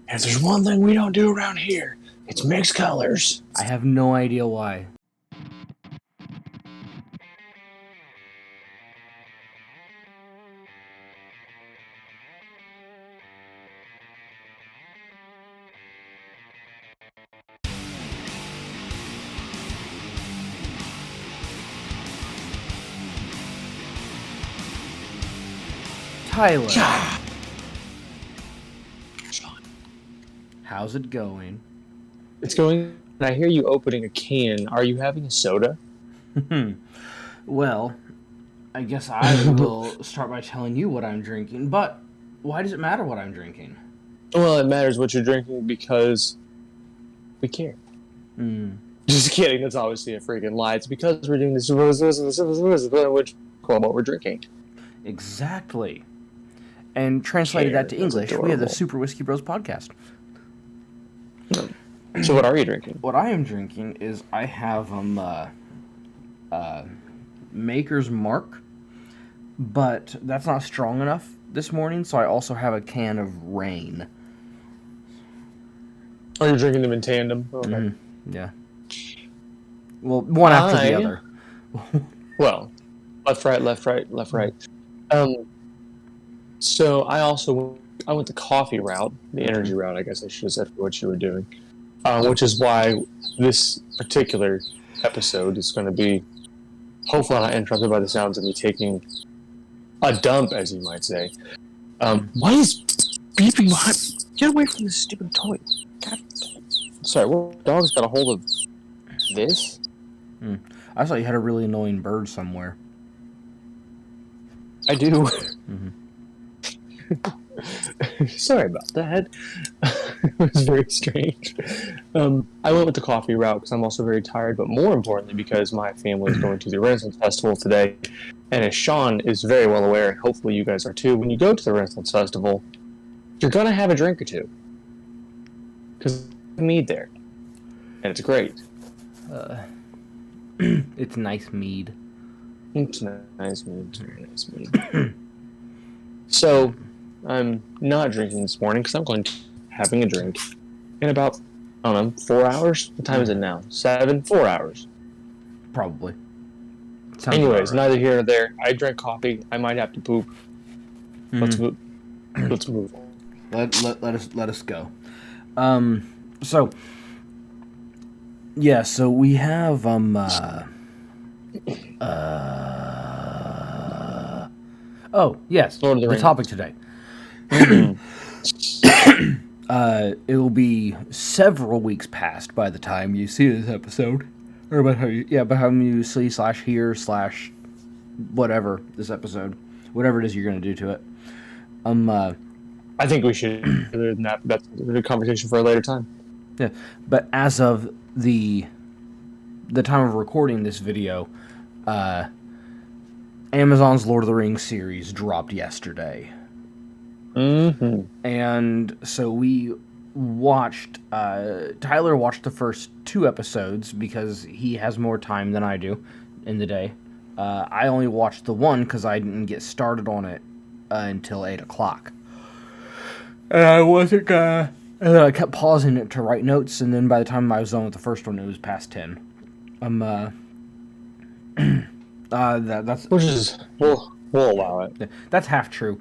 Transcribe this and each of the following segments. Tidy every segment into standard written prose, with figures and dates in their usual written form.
If there's one thing we don't do around here, it's mix colors. I have no idea why. Tyler, how's it going? It's going. I hear you opening a can. Are you having a soda? Well, I guess I will start by telling you what I'm drinking, but why does it matter what I'm drinking? Well, it matters what you're drinking because we care. Just kidding. That's obviously a freaking lie. It's because we're doing this, which call what we're drinking. Exactly. And translated that to English, we have the Super Whiskey Bros podcast. So what are you drinking? What I am drinking is I have Maker's Mark, but that's not strong enough this morning, so I also have a can of Rain. Oh, you're drinking them in tandem? Okay. Yeah. Well, one after the other. Well, left, right, left, right, left, right. So I went the coffee route, the energy route, I guess I should have said, for what you were doing. Which is why this particular episode is going to be hopefully not interrupted by the sounds of me taking a dump, as you might say. Why is beeping behind? Get away from this stupid toy. God. Sorry, what dog's got a hold of this? I thought you had a really annoying bird somewhere. I do. Sorry about that. It was very strange. I went with the coffee route because I'm also very tired, but more importantly because my family is going to the Renaissance Festival today. And as Sean is very well aware, and hopefully you guys are too, when you go to the Renaissance Festival, you're going to have a drink or two. Because there's mead there. And it's great. It's nice mead. It's nice mead. It's very nice mead. So, I'm not drinking this morning because I'm going to having a drink in about, I don't know, 4 hours? What time is it now? 4 hours. Probably. Anyways, neither here nor there. I drank coffee. I might have to poop. Let's move. Let's move on. Let us go. So we have oh yes, Lord of the the Rings. topic today. It will be several weeks past by the time you see this episode, or by the time you see / whatever this episode, whatever it is you're going to do to it. I think we should. Other than that, that's a conversation for a later time. Yeah, but as of the time of recording this video, Amazon's Lord of the Rings series dropped yesterday. And so we watched, Tyler watched the first 2 episodes because he has more time than I do in the day. I only watched the one because I didn't get started on it until 8 o'clock. And I wasn't and then I kept pausing it to write notes, and then by the time I was done with the first one, it was past 10. That's Which is we'll allow it. That's half true.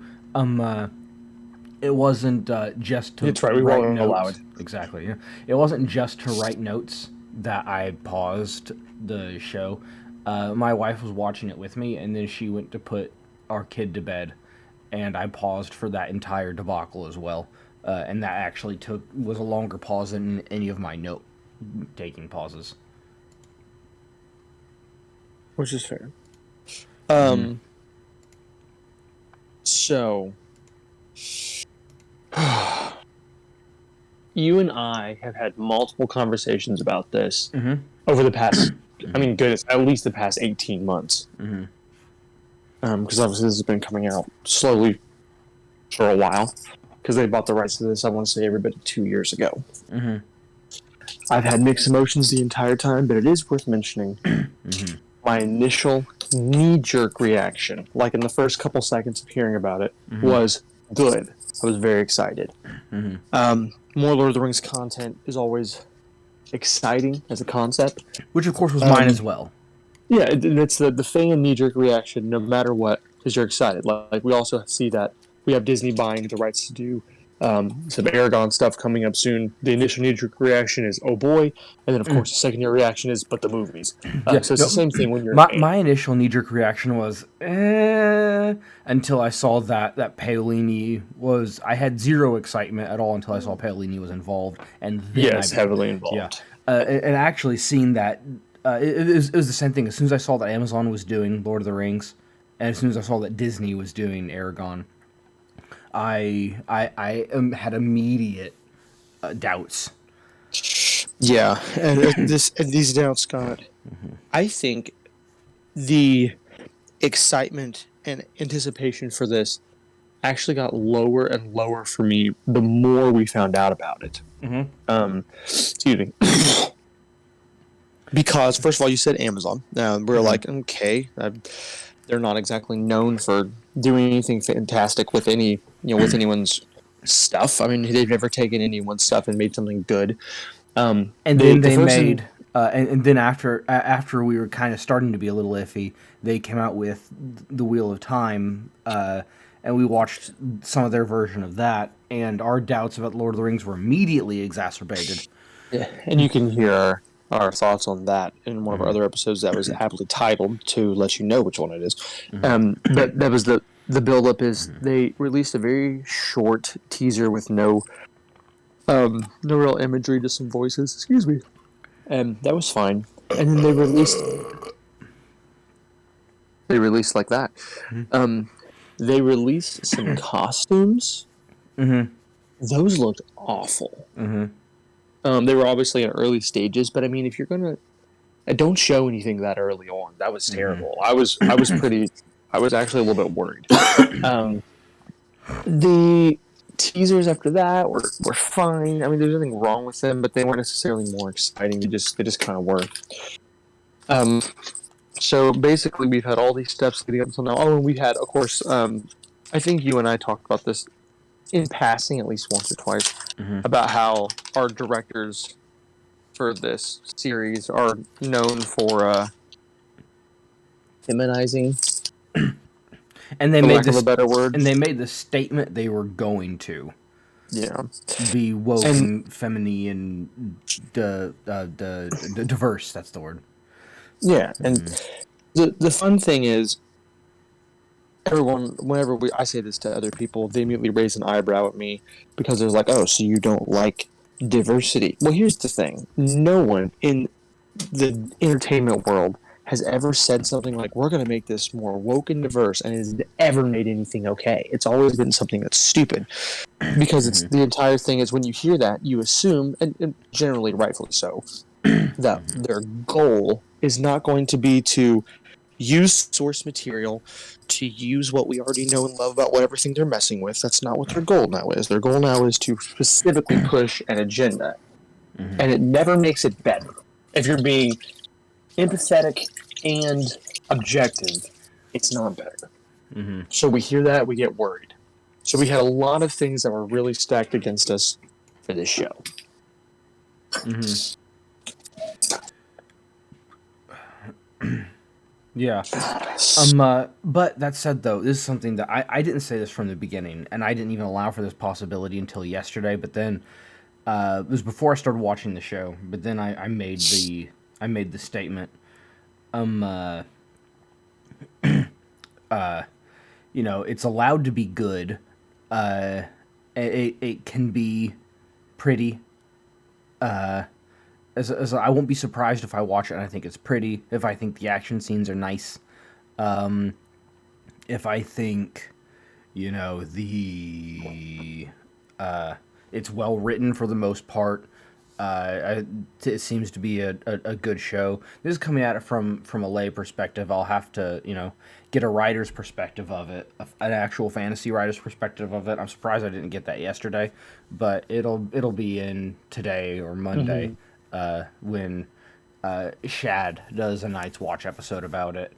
It wasn't just to That's right. We write won't notes. allow it. Exactly. Yeah. It wasn't just to write notes that I paused the show. My wife was watching it with me, and then she went to put our kid to bed, and I paused for that entire debacle as well. And that actually was a longer pause than any of my note-taking pauses. Which is fair. So, you and I have had multiple conversations about this over the past, I mean, goodness, at least the past 18 months. Because obviously this has been coming out slowly for a while. Because they bought the rights to this, I want to say, every bit of 2 years ago. I've had mixed emotions the entire time, but it is worth mentioning. My initial knee-jerk reaction, like in the first couple seconds of hearing about it, was good. I was very excited. more Lord of the Rings content is always exciting as a concept. Which, of course, was mine as well. Yeah, it's the fan knee-jerk reaction, no matter what, because you're excited. Like, we also see that we have Disney buying the rights to do some Aragon stuff coming up soon. The initial knee-jerk reaction is, oh boy, and then, of course, the secondary reaction is, but the movies. Yeah, So it's the same thing when you're my initial knee-jerk reaction was, until I saw that Paolini was... I had zero excitement at all until I saw Paolini was involved, and then heavily involved. Yeah, and actually seeing that... it was the same thing. As soon as I saw that Amazon was doing Lord of the Rings, and as soon as I saw that Disney was doing Aragon, I had immediate doubts. Yeah, and these doubts, Scott. I think the excitement and anticipation for this actually got lower and lower for me the more we found out about it. Excuse me. Because, first of all, you said Amazon. We're like, okay, they're not exactly known for doing anything fantastic with with anyone's stuff. I mean, they've never taken anyone's stuff and made something good. And then they made, and then after we were kind of starting to be a little iffy, they came out with the Wheel of Time, and we watched some of their version of that, and our doubts about Lord of the Rings were immediately exacerbated. Yeah, and you can hear our thoughts on that in one of our other episodes that was aptly titled to let you know which one it is. But that was the build-up is they released a very short teaser with no real imagery, just some voices. Excuse me. And that was fine. And then they released like that. They released some costumes. Those looked awful. They were obviously in early stages, but I mean, if you're gonna, don't show anything that early on. That was terrible. I was actually a little bit worried. The teasers after that were fine. I mean, there's nothing wrong with them, but they weren't necessarily more exciting. They just kind of were. So basically, we've had all these steps leading up until now. Oh, and we had, of course, I think you and I talked about this in passing at least once or twice about how our directors for this series are known for feminizing. And they made a better word. And they made the statement they were going to. Yeah. Be woke and feminine and diverse. That's the word. Yeah, and the fun thing is, everyone, whenever I say this to other people, they immediately raise an eyebrow at me because they're like, oh, so you don't like diversity. Well, here's the thing. No one in the entertainment world has ever said something like, we're going to make this more woke and diverse, and has ever made anything okay. It's always been something that's stupid. Because it's the entire thing is when you hear that, you assume, and generally rightfully so, that their goal is not going to be to use source material, to use what we already know and love about whatever thing they're messing with. That's not what their goal now is. Their goal now is to specifically push an agenda. And it never makes it better. If you're being empathetic and objective, it's not better. So we hear that, we get worried. So we had a lot of things that were really stacked against us for this show. Yeah. But that said, though, this is something that I didn't say this from the beginning, and I didn't even allow for this possibility until yesterday. But then it was before I started watching the show. But then I made the statement. It's allowed to be good. It can be pretty. As I won't be surprised if I watch it and I think it's pretty, if I think the action scenes are nice, if I think, it's well written for the most part. It seems to be a good show. This is coming at it from a lay perspective. I'll have to, get a writer's perspective of it, an actual fantasy writer's perspective of it. I'm surprised I didn't get that yesterday, but it'll be in today or Monday. When Shad does a Night's Watch episode about it.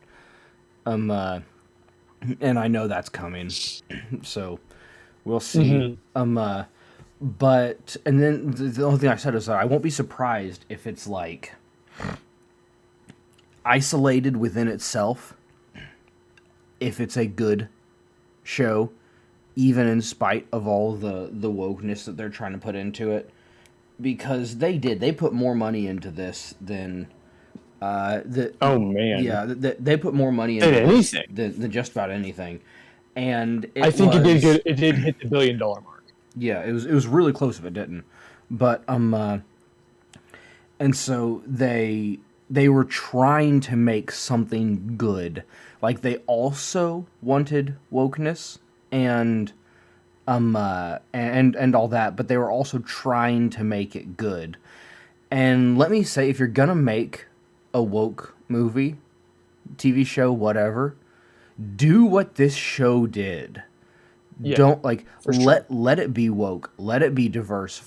And I know that's coming. So we'll see. But and then the only thing I said is that I won't be surprised if it's like isolated within itself, if it's a good show, even in spite of all the wokeness that they're trying to put into it, because they put more money into this than Oh man, they put more money than into this anything. than just about anything, and I think it did good. It did hit the $1 billion mark. Yeah, it was really close if it didn't, but and so they were trying to make something good. Like they also wanted wokeness and and all that, but they were also trying to make it good. And let me say, if you're gonna make a woke movie, TV show, whatever, do what this show did. Yeah, Don't like sure. let it be woke, let it be diverse.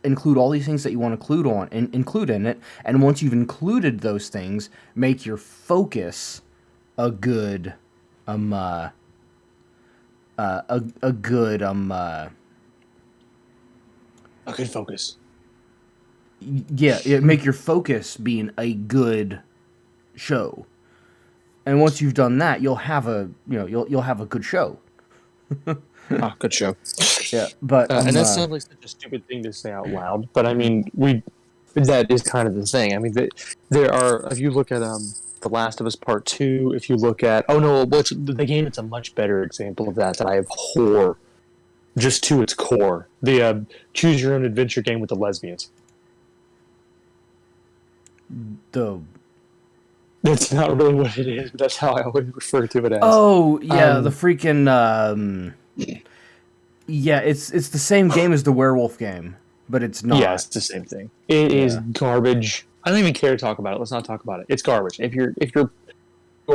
Include all these things that you want to include in it, and once you've included those things, make your focus a good a good A good focus. make your focus being a good show. And once you've done that, you'll have you'll have a good show. Good show. Yeah, but And that sounds like such a stupid thing to say out loud, but I mean, that is kind of the thing. I mean, there are. If you look at The Last of Us Part Two, if you look at what's the game? It's a much better example of that I abhor just to its core. The choose your own adventure game with the lesbians. the That's not really what it is, but that's how I always refer to it as. Oh yeah, the freaking yeah, it's the same game as the werewolf game, but it's not. Yeah, it's the same thing. It is garbage. I don't even care to talk about it. Let's not talk about it. It's garbage. If you're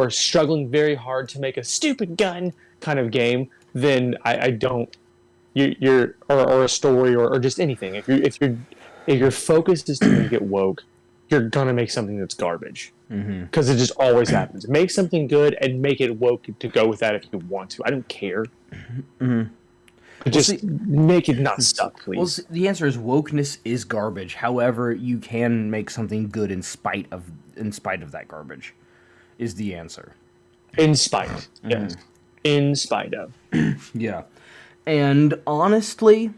struggling very hard to make a stupid gun kind of game, then I don't. You're or a story or just anything. If your focus is to make it woke, you're gonna make something that's garbage. Because it just always happens. Make something good and make it woke to go with that if you want to. I don't care. Just make it not suck, please. Well, the answer is wokeness is garbage. However, you can make something good in spite of that garbage. Is the answer. In spite, yes. In spite of. Yeah. And honestly,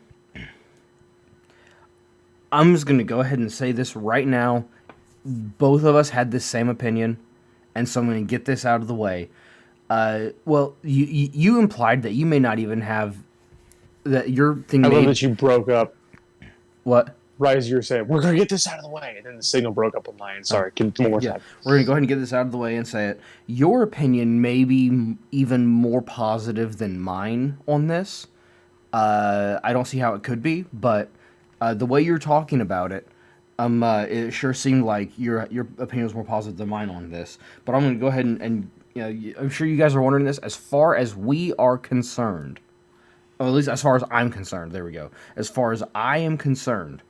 I'm just going to go ahead and say this right now. Both of us had the same opinion, and so I'm going to get this out of the way. Well, you implied that you may not even have that your thing. I love that you broke up. What? Right as you were saying, we're going to get this out of the way, and then the signal broke up on mine. Sorry, one more time. We're going to go ahead and get this out of the way and say it. Your opinion may be even more positive than mine on this. I don't see how it could be, but the way you're talking about it, it sure seemed like your opinion was more positive than mine on this. But I'm going to go ahead and I'm sure you guys are wondering this. As far as we are concerned, or at least as far as I'm concerned, there we go. As far as I am concerned,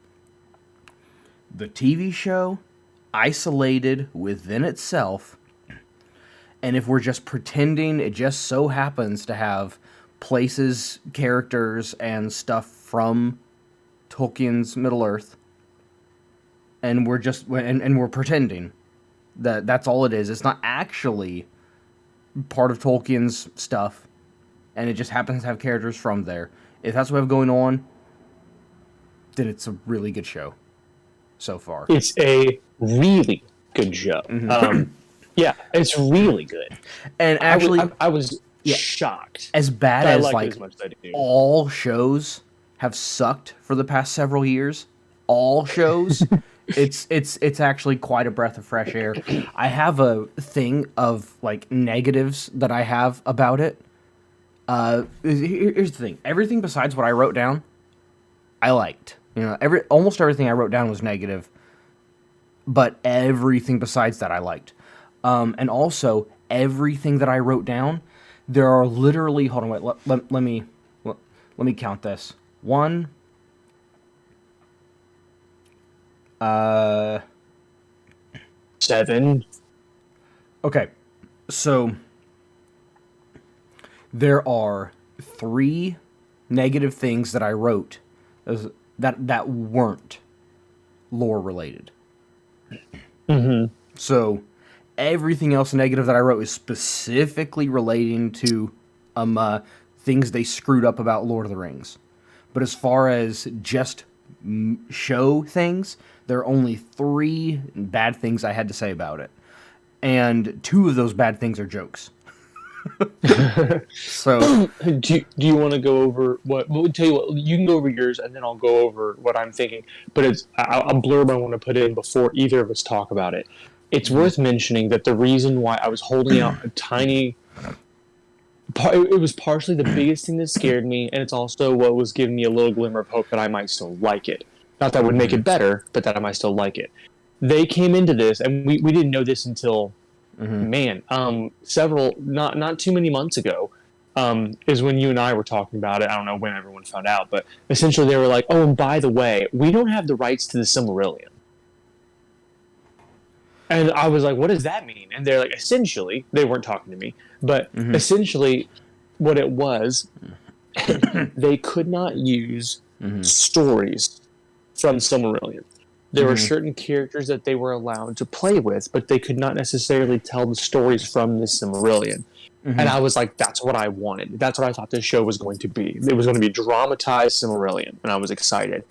the TV show, isolated within itself, and if we're just pretending it just so happens to have places, characters, and stuff from Tolkien's Middle-earth, and we're pretending that that's all it is. It's not actually part of Tolkien's stuff, and it just happens to have characters from there. If that's what we have going on, then it's a really good show so far. It's a really good show. Yeah, it's really good. And actually, I was shocked. As bad as like as much as I do. All shows have sucked for the past several years. All shows, it's actually quite a breath of fresh air. I have a thing of like negatives that I have about it. Here's the thing: everything besides what I wrote down, I liked. Almost everything I wrote down was negative, but everything besides that I liked. And also everything that I wrote down, there are literally. Hold on, wait. Let me count this. 1. 7. Okay, so there are 3 negative things that I wrote that weren't lore related. Mm-hmm. So everything else negative that I wrote is specifically relating to things they screwed up about Lord of the Rings. But as far as just show things, there are only 3 bad things I had to say about it. And 2 of those bad things are jokes. So, do you want to go over what? We'll tell you what. You can go over yours, and then I'll go over what I'm thinking. But it's a blurb I want to put in before either of us talk about it. It's worth mentioning that the reason why I was holding out a tiny, it was partially the biggest thing that scared me, and it's also what was giving me a little glimmer of hope that I might still like it. Not that would make it better, but that I might still like it. They came into this, and we didn't know this until. Several, not too many months ago, is when you and I were talking about it. I don't know when everyone found out, but essentially they were like, oh, and by the way, we don't have the rights to the Silmarillion. And I was like, what does that mean? And they're like, essentially, they weren't talking to me, but essentially what it was, they could not use stories from Silmarillion. There were certain characters that they were allowed to play with, but they could not necessarily tell the stories from the Silmarillion. And I was like, that's what I wanted. That's what I thought this show was going to be. It was going to be dramatized Silmarillion, and I was excited.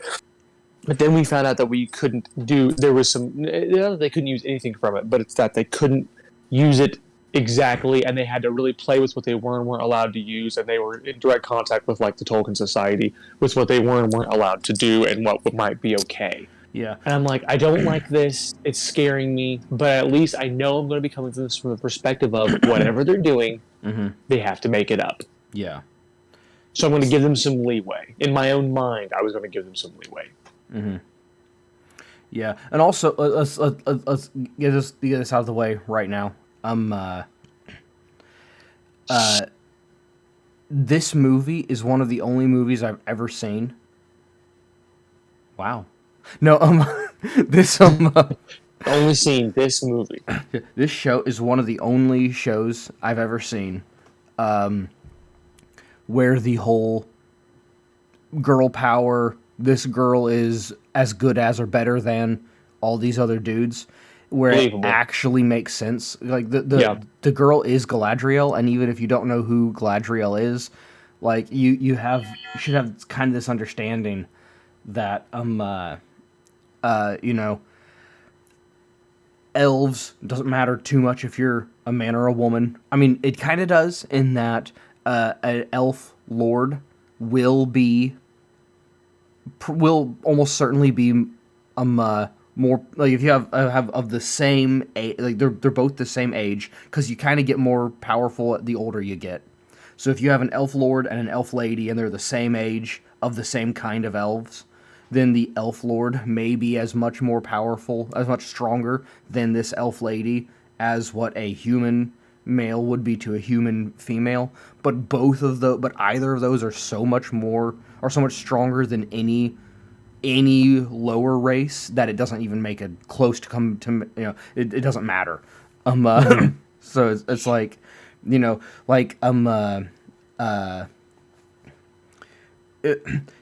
But then we found out that we couldn't do, there was some, they couldn't use anything from it, but it's that they couldn't use it exactly, and they had to really play with what they were and weren't allowed to use, and they were in direct contact with, like, the Tolkien Society, with what they were and weren't allowed to do and what might be okay. yeah. And I'm like, I don't like this. It's scaring me. But at least I know I'm going to be coming from this from the perspective of whatever they're doing, they have to make it up. Yeah. So I'm going to give them some leeway. In my own mind, I was going to give them some leeway. Yeah. And also, let's get this out of the way right now. This movie is one of the only movies I've ever seen. Wow. No, Only seen this movie. This show is one of the only shows I've ever seen, where the whole girl power, this girl is as good as or better than all these other dudes, where Believable. it actually makes sense. Like the girl is Galadriel, and even if you don't know who Galadriel is, like you should have kind of this understanding that elves doesn't matter too much if you're a man or a woman. I mean, it kind of does in that an elf lord will almost certainly be more like if you have of the same age, like they're both the same age, because you kind of get more powerful the older you get. So if you have an elf lord and an elf lady and they're the same age of the same kind of elves, then the elf lord may be as much more powerful, as much stronger than this elf lady as what a human male would be to a human female. But either of those are so much stronger than any lower race that it doesn't even make it close to come to, it doesn't matter. So it's like,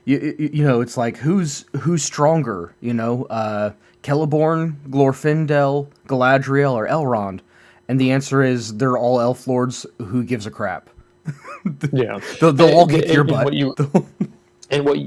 it's like who's stronger, Celeborn, Glorfindel, Galadriel, or Elrond? And the answer is they're all elf lords. Who gives a crap? Yeah, they'll all kick your butt. And what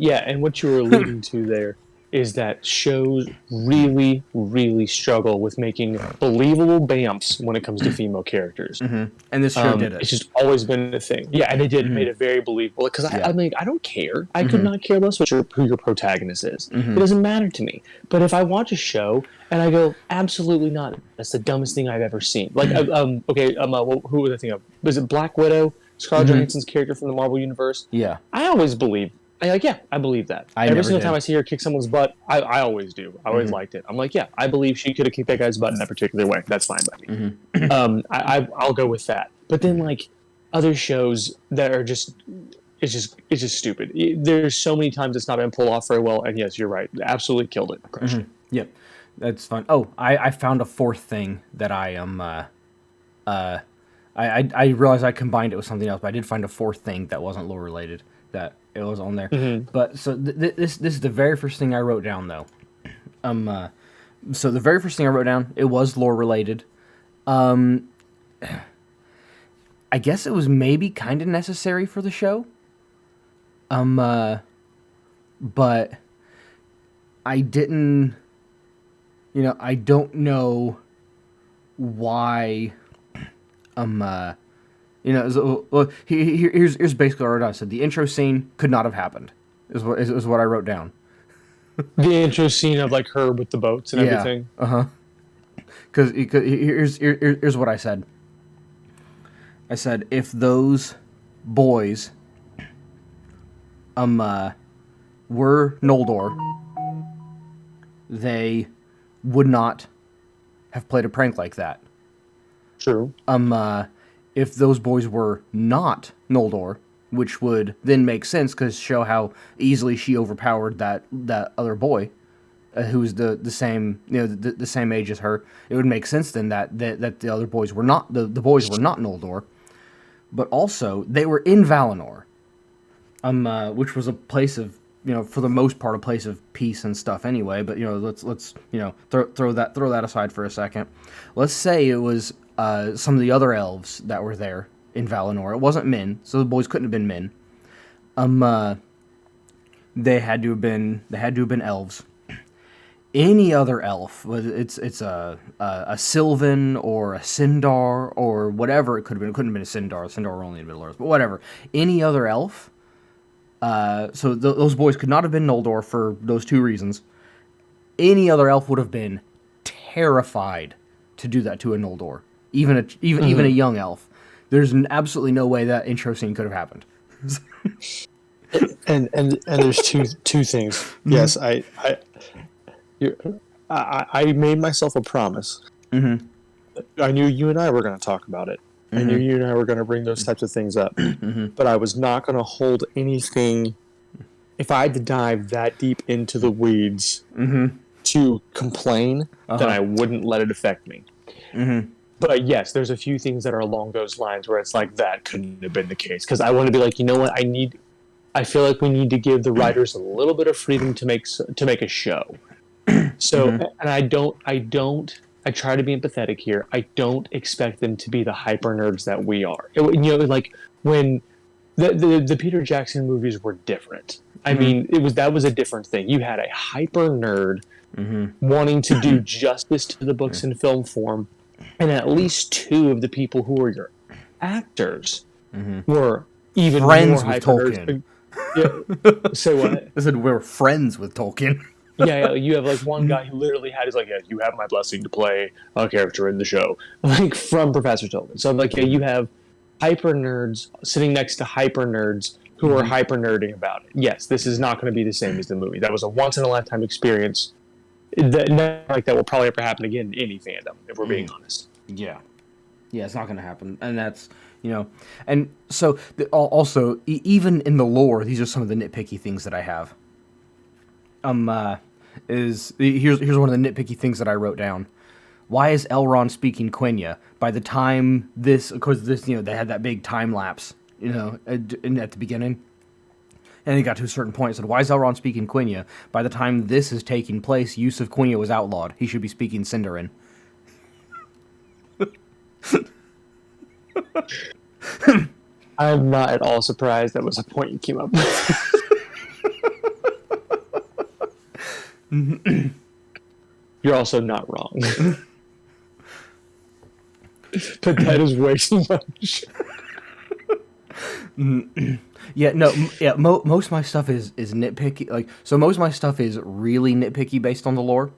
you were alluding to there is that shows really, really struggle with making believable bamps when it comes to female characters. And this show did it. It's just always been a thing. Yeah, and they did. Made it very believable. Because I mean, I don't care. I could not care less who your protagonist is. It doesn't matter to me. But if I watch a show and I go, absolutely not. That's the dumbest thing I've ever seen. Like, who was I thinking of? Was it Black Widow? Scarlett Johansson's character from the Marvel Universe? Yeah. I always believe. I believe that. Every single time I see her kick someone's butt, I always do. I always liked it. I'm like, yeah, I believe she could have kicked that guy's butt in that particular way. That's fine by me. I'll go with that. But then, like, other shows that are just, it's just stupid. There's so many times it's not been pulled off very well, and yes, you're right. Absolutely killed it. Crushed it. Yep. That's fun. Oh, I found a fourth thing that I am, I realized I combined it with something else, but I did find a fourth thing that wasn't lore related that It was on there. Mm-hmm. But so this is the very first thing I wrote down though. So the very first thing I wrote down, it was lore related. I guess it was maybe kind of necessary for the show. But I didn't, I don't know why, here's basically what I said. The intro scene could not have happened, is what I wrote down. The intro scene of like her with the boats and everything. Because here's what I said. I said if those boys were Noldor, they would not have played a prank like that. True. If those boys were not Noldor, which would then make sense because show how easily she overpowered that other boy, who was the same the same age as her. It would make sense then that the other boys were not the boys were not Noldor, but also they were in Valinor, which was a place of for the most part a place of peace and stuff anyway. But let's throw that aside for a second. Let's say it was some of the other elves that were there in Valinor. It wasn't men, so the boys couldn't have been men. They had to have been elves. Any other elf, whether it's a Sylvan or a Sindar or whatever it could have been. It couldn't have been a Sindar. Sindar were only in Middle Earth, but whatever. Any other elf. So those boys could not have been Noldor for those two reasons. Any other elf would have been terrified to do that to a Noldor, even a young elf. There's absolutely no way that intro scene could have happened. and there's two things. Mm-hmm. Yes, I made myself a promise. Mm-hmm. I knew you and I were going to talk about it. Mm-hmm. I knew you and I were going to bring those types of things up. Mm-hmm. But I was not going to hold anything. If I had to dive that deep into the weeds to complain, then I wouldn't let it affect me. Mm-hmm. But yes, there's a few things that are along those lines where it's like that couldn't have been the case. Because I want to be like, you know what? I feel like we need to give the writers a little bit of freedom to make a show. So, and I try to be empathetic here. I don't expect them to be the hyper nerds that we are. Like when the Peter Jackson movies were different. I mean, that was a different thing. You had a hyper nerd wanting to do justice to the books in film form, and at least two of the people who were your actors were even friends more with hyper Tolkien. Yeah. Say what? I said we're friends with Tolkien. Yeah, you have like one guy who literally had his like, yeah, you have my blessing to play a character in the show, like from Professor Tolkien. So I'm like, yeah, you have hyper nerds sitting next to hyper nerds who are hyper nerding about it. Yes, this is not going to be the same as the movie. That was a once in a lifetime experience. That will probably ever happen again in any fandom, if we're being honest. Yeah, it's not going to happen, and that's and so also even in the lore, these are some of the nitpicky things that I have. Here's one of the nitpicky things that I wrote down. Why is Elrond speaking Quenya? By the time they had that big time lapse, at the beginning, and it got to a certain point. It said, why is Elrond speaking Quenya? By the time this is taking place, use of Quenya was outlawed. He should be speaking Sindarin. I'm not at all surprised that was a point you came up with. You're also not wrong. But that is way too much. Most of my stuff is nitpicky. Most of my stuff is really nitpicky based on the lore.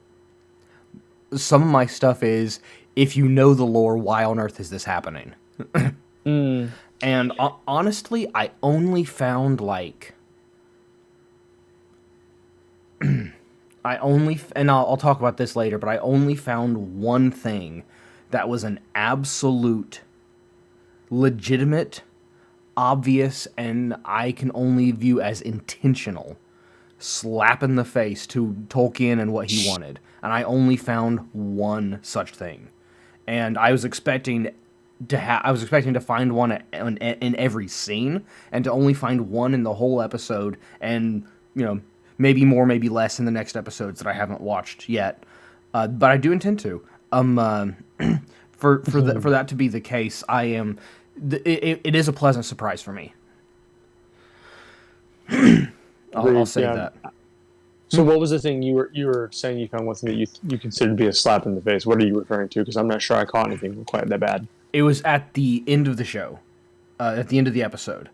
Some of my stuff is, if you know the lore, why on earth is this happening? And honestly, I only found I'll talk about this later, but I only found one thing that was an absolute, legitimate, obvious, and I can only view as intentional slap in the face to Tolkien and what he wanted. And I only found one such thing. And I was expecting I was expecting to find one in every scene, and to only find one in the whole episode, and maybe more, maybe less in the next episodes that I haven't watched yet. But I do intend to. For that to be the case, I am. It is a pleasant surprise for me. I'll say that. So, what was the thing you were saying you found one thing that you considered to be a slap in the face? What are you referring to? Because I'm not sure I caught anything quite that bad. It was at the end of the show, at the end of the episode.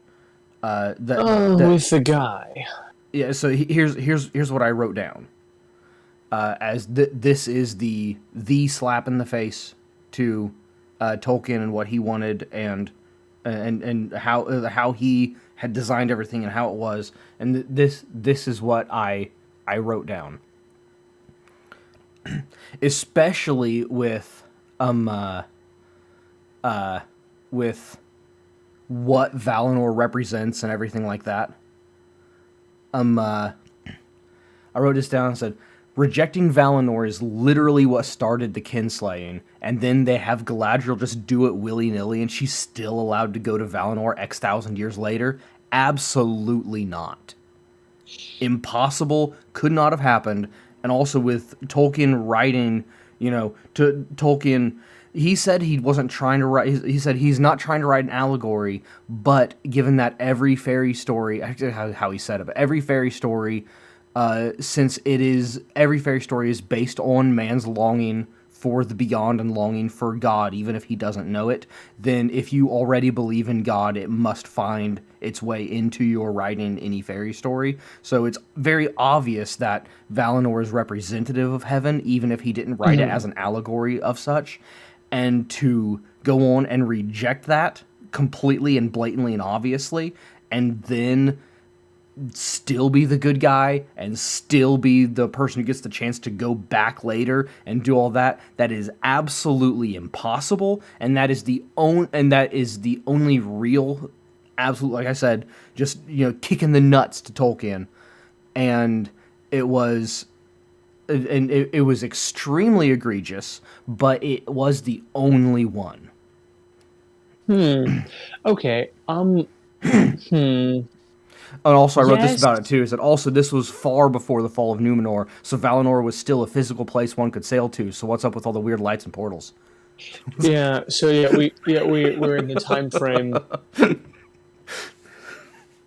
With the guy. Yeah. So here's what I wrote down. This is the slap in the face to Tolkien and what he wanted, and how he had designed everything and how it was, and this is what I wrote down. Especially with with what Valinor represents and everything like that. I wrote this down and said, rejecting Valinor is literally what started the kinslaying, and then they have Galadriel just do it willy-nilly, and she's still allowed to go to Valinor X thousand years later? Absolutely not. Impossible, could not have happened. And also with Tolkien writing, to Tolkien, he said he wasn't trying to write, he said he's not trying to write an allegory, but given that every fairy story, actually how he said it, but every fairy story, since every fairy story is based on man's longing for the beyond and longing for God, even if he doesn't know it, then if you already believe in God, it must find its way into your writing any fairy story. So it's very obvious that Valinor is representative of heaven, even if he didn't write it as an allegory of such. And to go on and reject that completely and blatantly and obviously, and then still be the good guy and still be the person who gets the chance to go back later and do all that, that is absolutely impossible, and that is the only real, absolute, like I said, just kicking the nuts to Tolkien. And it was extremely egregious, but it was the only one. Okay. And also, I wrote this about it too, is that also this was far before the fall of Numenor, so Valinor was still a physical place one could sail to, so what's up with all the weird lights and portals? Yeah, so we're in the time frame.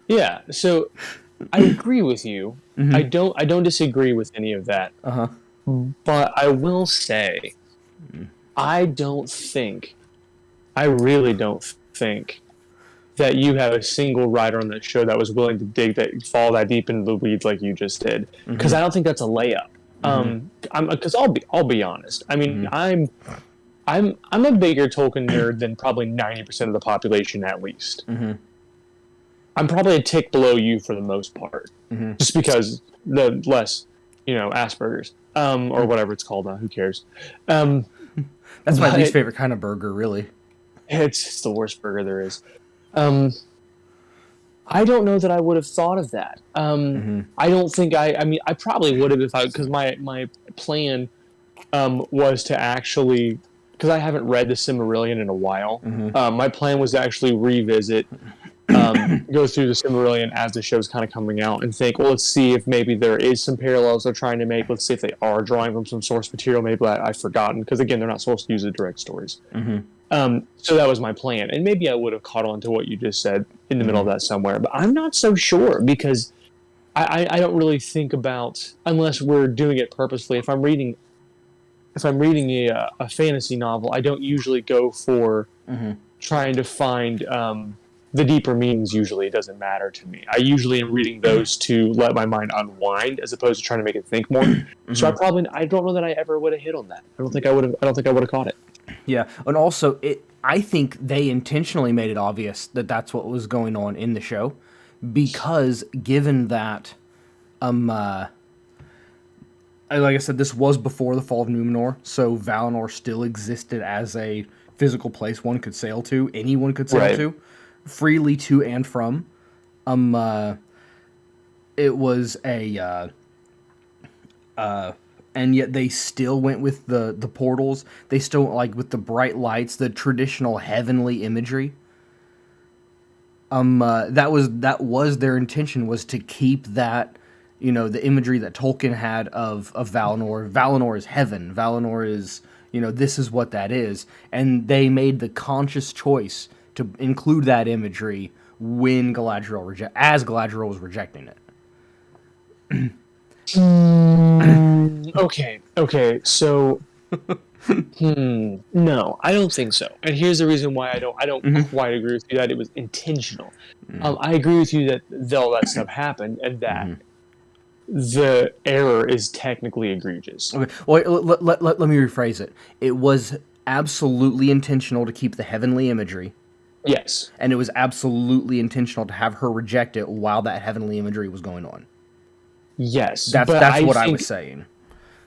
Yeah, so I agree with you. Mm-hmm. I don't disagree with any of that. Uh-huh. But I will say, I really don't think that you have a single writer on that show that was willing to fall that deep into the weeds like you just did. Because I don't think that's a layup. Because I'll be honest. I mean, I'm a bigger Tolkien nerd than probably 90% of the population at least. I'm probably a tick below you for the most part, just because the less, Asperger's, or whatever it's called now. Who cares? That's my least favorite kind of burger, really. It's the worst burger there is. I don't know that I would have thought of that. I don't think I probably would have because my plan was to actually, because I haven't read the Silmarillion in a while. My plan was to actually revisit, go through the Silmarillion as the show's kind of coming out and think, well, let's see if maybe there is some parallels they're trying to make. Let's see if they are drawing from some source material maybe I've forgotten, because again, they're not supposed to use the direct stories. So that was my plan, and maybe I would have caught on to what you just said in the middle of that somewhere, but I'm not so sure, because I don't really think about, unless we're doing it purposefully. If I'm reading a fantasy novel, I don't usually go for trying to find the deeper meanings. Usually it doesn't matter to me. I usually am reading those to let my mind unwind, as opposed to trying to make it think more. So I don't know that I ever would have hit on that. I don't think I would have caught it. Yeah, and also I think they intentionally made it obvious that that's what was going on in the show, because given that, like I said, this was before the fall of Numenor, so Valinor still existed as a physical place one could sail to, anyone could sail to, freely to and from. It was a and yet they still went with the portals. They still like with the bright lights, the traditional heavenly imagery. That was their intention, was to keep that, the imagery that Tolkien had of Valinor. Valinor is heaven. Valinor is, this is what that is, and they made the conscious choice to include that imagery when Galadriel was rejecting it. Okay, so no, I don't think so. And here's the reason why I don't quite agree with you that it was intentional. I agree with you that all that stuff happened and that the error is technically egregious. Okay, well, let me rephrase it. It was absolutely intentional to keep the heavenly imagery. Yes. And it was absolutely intentional to have her reject it while that heavenly imagery was going on. Yes. That's what I was saying.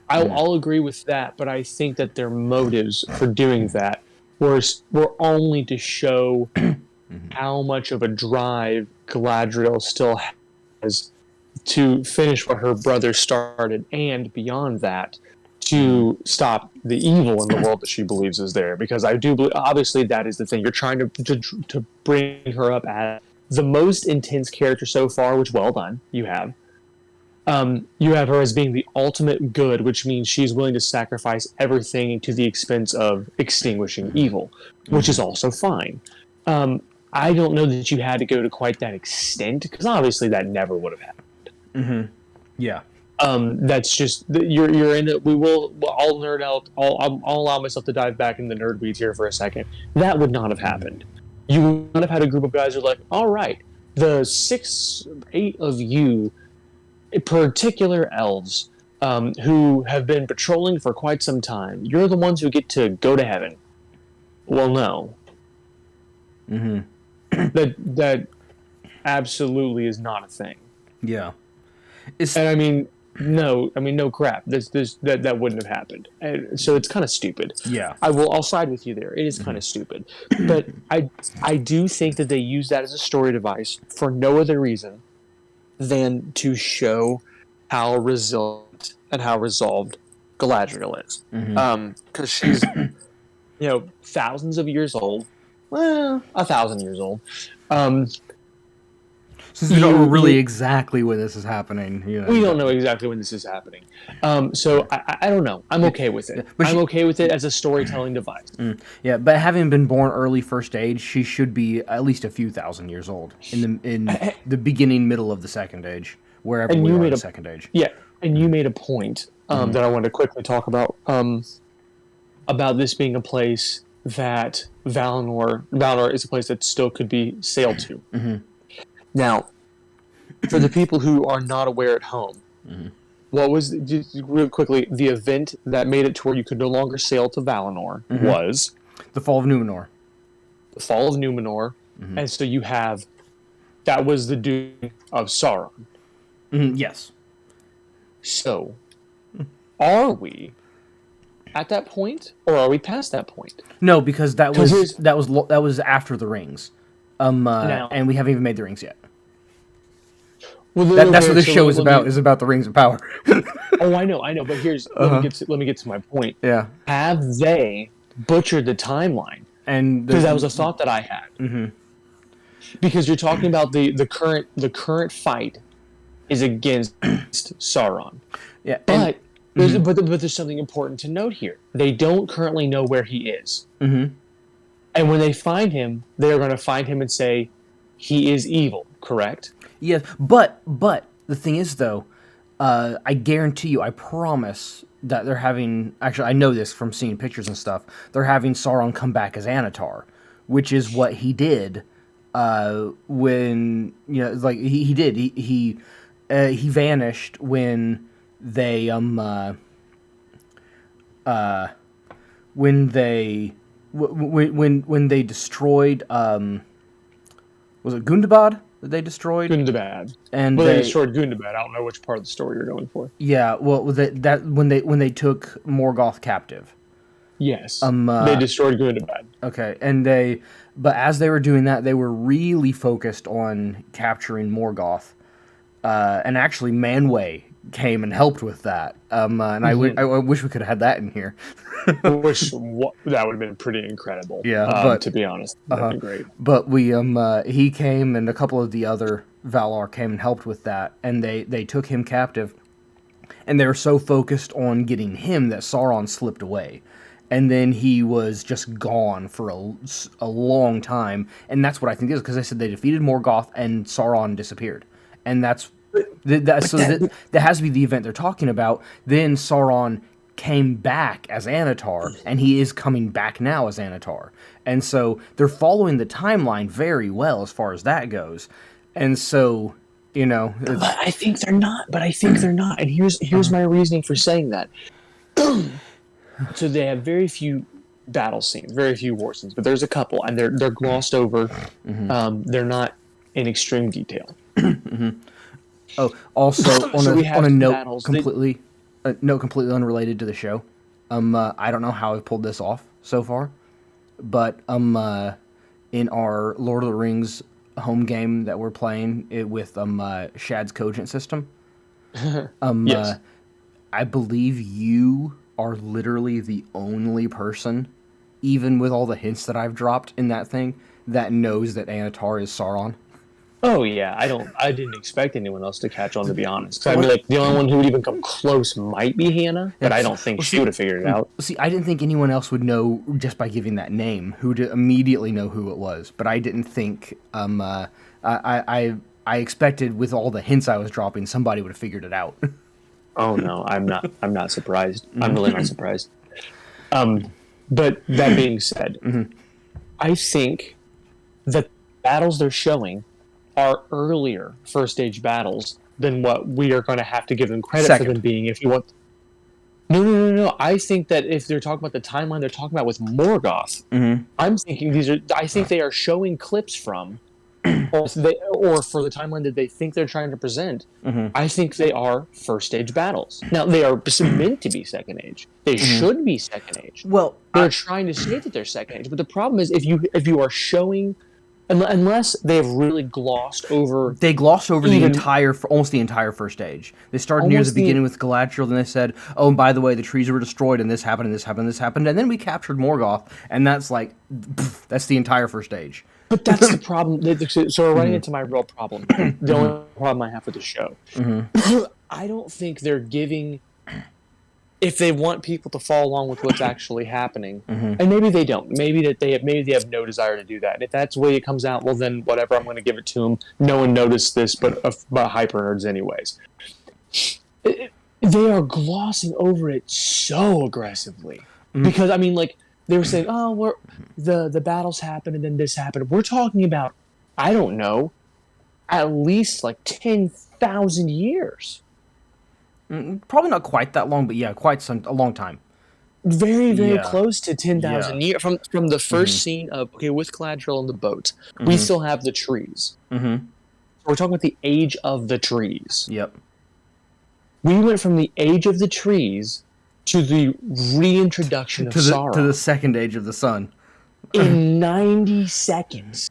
I'll agree with that, but I think that their motives for doing that were only to show how much of a drive Galadriel still has to finish what her brother started, and beyond that, to stop the evil in the world that she believes is there. Because I do believe, obviously, that is the thing. You're trying to bring her up as the most intense character so far, which, well done, you have. You have her as being the ultimate good, which means she's willing to sacrifice everything to the expense of extinguishing evil, which is also fine. I don't know that you had to go to quite that extent, because obviously that never would have happened. Yeah. That's just you're in it. I'll nerd out. I'll allow myself to dive back in the nerd weeds here for a second. That would not have happened. You would not have had a group of guys who are like, all right, the 8 of you, particular elves, who have been patrolling for quite some time. You're the ones who get to go to heaven. Well, no. That absolutely is not a thing. Yeah. No crap. That wouldn't have happened. And so it's kind of stupid. Yeah. I'll side with you there. It is kind of stupid. But I do think that they use that as a story device for no other reason than to show how resilient and how resolved Galadriel is. Because she's, thousands of years old. Well, 1,000 years old. Since we don't know really exactly when this is happening. We don't know exactly when this is happening. So I don't know. I'm okay with it. I'm okay with it as a storytelling device. Yeah, but having been born early First Age, she should be at least a few thousand years old in the beginning, middle of the Second Age, wherever we are in the Second Age. Yeah, and you made a point that I wanted to quickly talk about this being a place that Valinor is a place that still could be sailed to. Now, for the people who are not aware at home, what was, just real quickly, the event that made it to where you could no longer sail to Valinor was? The Fall of Numenor. The Fall of Numenor. And so you have, that was the doom of Sauron. Yes. So, are we at that point, or are we past that point? No, because that was after the rings, and we haven't even made the rings yet. Well, that's what this show is about. Is about the Rings of Power. Oh, I know. But here's let me get to my point. Yeah. Have they butchered the timeline? And because that was a thought that I had. Because you're talking about the current fight is against Sauron. Yeah. But there's something important to note here. They don't currently know where he is. And when they find him, they are going to find him and say, he is evil, correct? Yes, but the thing is, though, I guarantee you, I promise that they're having... Actually, I know this from seeing pictures and stuff. They're having Sauron come back as Anatar, which is what he did when... like, he did. He vanished when they... when they destroyed... was it Gundabad that they destroyed? Gundabad. And they destroyed Gundabad. I don't know which part of the story you're going for. Yeah, well, that when they took Morgoth captive. Yes. They destroyed Gundabad. Okay, but as they were doing that, they were really focused on capturing Morgoth. And actually, Manwë came and helped with that. And I wish we could have had that in here. That would have been pretty incredible. Yeah, but to be honest, that'd been great. But he came, and a couple of the other Valar came and helped with that, and they took him captive, and they were so focused on getting him that Sauron slipped away. And then he was just gone for a long time, and that's what I think it is, because they said they defeated Morgoth and Sauron disappeared, and that has to be the event they're talking about. Then Sauron came back as Anatar, and he is coming back now as Anatar, and so they're following the timeline very well as far as that goes, and so But I think they're not. And here's my reasoning for saying that. So they have very few battle scenes, very few war scenes, but there's a couple, and they're glossed over. They're not in extreme detail. Oh, also on a note battles, completely unrelated to the show. I don't know how I've pulled this off so far, but in our Lord of the Rings home game that we're playing with Shad's Cogent system, yes. I believe you are literally the only person, even with all the hints that I've dropped in that thing, that knows that Anatar is Sauron. Oh yeah, I didn't expect anyone else to catch on, to be honest. I mean, like, the only one who would even come close might be Hannah, but I don't think she would have figured it out. See, I didn't think anyone else would know just by giving that name, who'd immediately know who it was. But I didn't think I expected, with all the hints I was dropping, somebody would have figured it out. Oh no, I'm not surprised. I'm really not surprised. But that being said, I think that battles they're showing are earlier first stage battles than what we are going to have to give them credit for them being. If you want, no. I think that if they're talking about the timeline they're talking about with Morgoth, I'm thinking I think they are showing clips from, or for the timeline that they think they're trying to present. I think they are first stage battles. Now they are meant to be second age. They should be second age. Well, they're trying to say that they're second age, but the problem is if you are showing. Unless they've really glossed over... They glossed over almost the entire first age. They started near the beginning with Galadriel, then they said, oh, and by the way, the trees were destroyed, and this happened, and this happened, and this happened, and then we captured Morgoth, and that's like, that's the entire first age. But that's the problem. So we're running into my real problem. The only problem I have with the show. I don't think they're giving... If they want people to follow along with what's actually happening, and maybe they don't, maybe they have no desire to do that. And if that's the way it comes out, well then whatever, I'm going to give it to them. No one noticed this, but hyper nerds anyways. They are glossing over it so aggressively because I mean, like they were saying, oh, the battles happened and then this happened. We're talking about, I don't know, at least like 10,000 years. Probably not quite that long, but yeah, a long time. Very, very close to 10,000 years from the first scene of with Galadriel on the boat. We still have the trees. We're talking about the age of the trees. Yep. We went from the age of the trees to the reintroduction of Sauron to the second age of the sun in 90 seconds.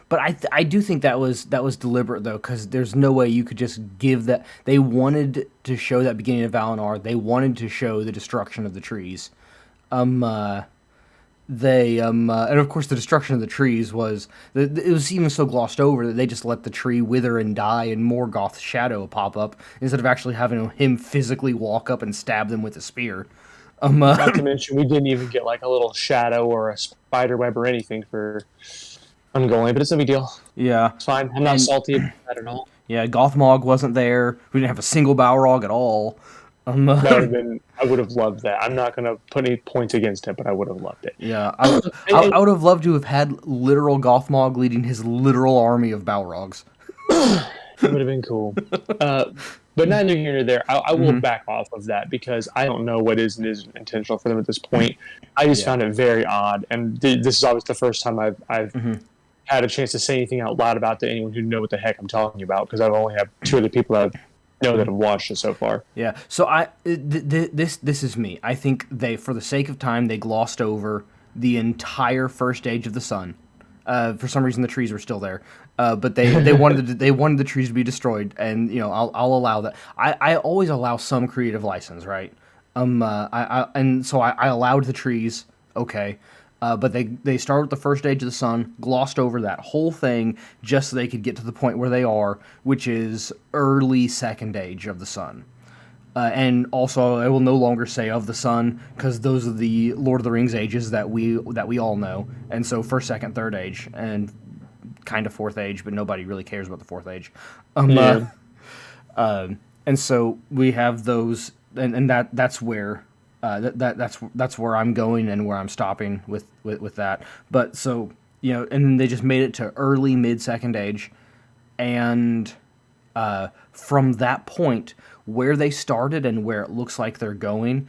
But I do think that was deliberate, though, because there's no way you could just give that. They wanted to show that beginning of Valinor. They wanted to show the destruction of the trees. And of course the destruction of the trees was it was even so glossed over that they just let the tree wither and die and Morgoth's shadow pop up instead of actually having him physically walk up and stab them with a spear. Not to mention we didn't even get like a little shadow or a spider web or anything for Ungoliant, but it's no big deal. Yeah. It's fine. I'm not salty about that at all. Yeah, Gothmog wasn't there. We didn't have a single Balrog at all. That would have been, I would have loved that. I'm not going to put any points against it, but I would have loved it. Yeah, I would have loved to have had literal Gothmog leading his literal army of Balrogs. It would have been cool. But neither here nor there. I will back off of that because I don't know what is and isn't intentional for them at this point. I just found it very odd. And this is always the first time I've had a chance to say anything out loud about to anyone who know what the heck I'm talking about because I've only had two other people that know that have watched it so far. Yeah. So this is me. I think for the sake of time, they glossed over the entire first age of the sun. For some reason, the trees were still there, but they wanted the trees to be destroyed, and I'll allow that. I always allow some creative license, right? I allowed the trees, okay, but they started with the first age of the sun, glossed over that whole thing just so they could get to the point where they are, which is early second age of the sun. And also, I will no longer say of the sun because those are the Lord of the Rings ages that we all know. And so, first, second, third age, and kind of fourth age, but nobody really cares about the fourth age. And so we have those, and that's where that's where I'm going and where I'm stopping with that. But so and then they just made it to early mid second age, and from that point where they started and where it looks like they're going,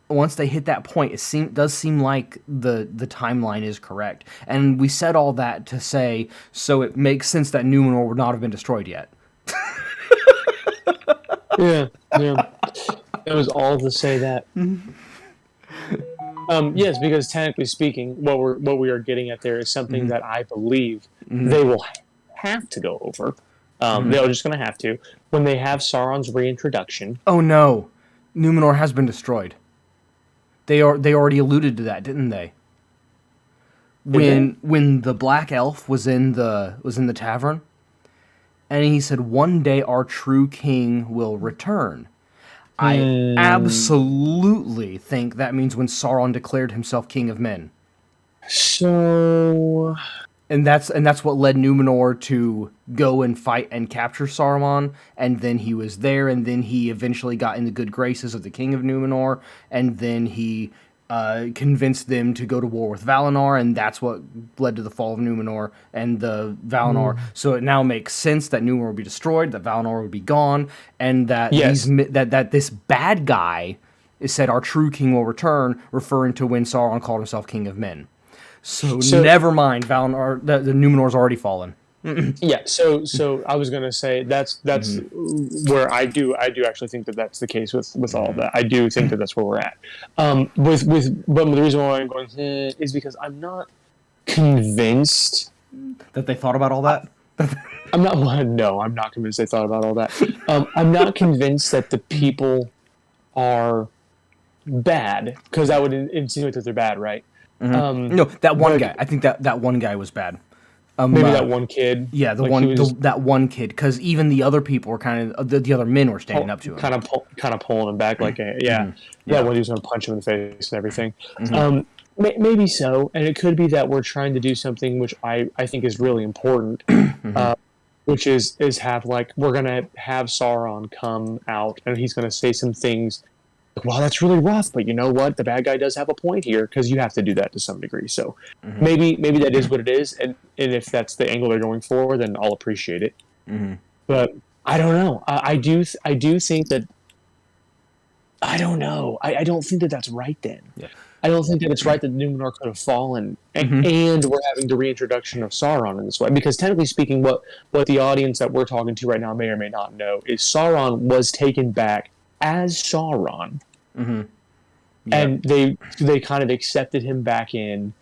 once they hit that point, does seem like the timeline is correct. And we said all that to say, so it makes sense that Numenor would not have been destroyed yet. Yeah. It was all to say that. Yes, because technically speaking, what we are getting at there is something that I believe they will have to go over. They're just going to have to when they have Sauron's reintroduction. Oh no, Numenor has been destroyed. They already alluded to that, didn't they? When the Black Elf was in the tavern, and he said, "One day our true king will return." I absolutely think that means when Sauron declared himself king of men. So, and that's what led Numenor to go and fight and capture Saruman, and then he was there, and then he eventually got in the good graces of the king of Numenor, and then he convinced them to go to war with Valinor, and that's what led to the fall of Numenor and the Valinor. So it now makes sense that Numenor would be destroyed, that Valinor would be gone, and that that this bad guy is said our true king will return, referring to when Sauron called himself king of men. So never mind, Valinor, the Numenor's already fallen. Yeah, so I was gonna say that's where I do actually think that that's the case with all of that. I do think that that's where we're at. But the reason why I'm going is because I'm not convinced that they thought about all that. I'm not convinced they thought about all that. I'm not convinced that the people are bad, because that would insinuate that they're bad, right? No, that one guy. I think that one guy was bad. Maybe that one kid. Yeah, that one kid, because even the other people were kind of the other men were standing up to him, kind of pulling him back, like when he was going to punch him in the face and everything. Maybe so, and it could be that we're trying to do something which I think is really important, which is have we're going to have Sauron come out and he's going to say some things. Well, that's really rough, but you know what? The bad guy does have a point here, because you have to do that to some degree. So maybe that is what it is, and if that's the angle they're going for, then I'll appreciate it. But I don't know. I do think that. I don't know. I don't think that that's right then. Yeah. I don't think that it's right that Numenor could have fallen, and we're having the reintroduction of Sauron in this way. Because technically speaking, what the audience that we're talking to right now may or may not know is Sauron was taken back as Sauron, and they kind of accepted him back in,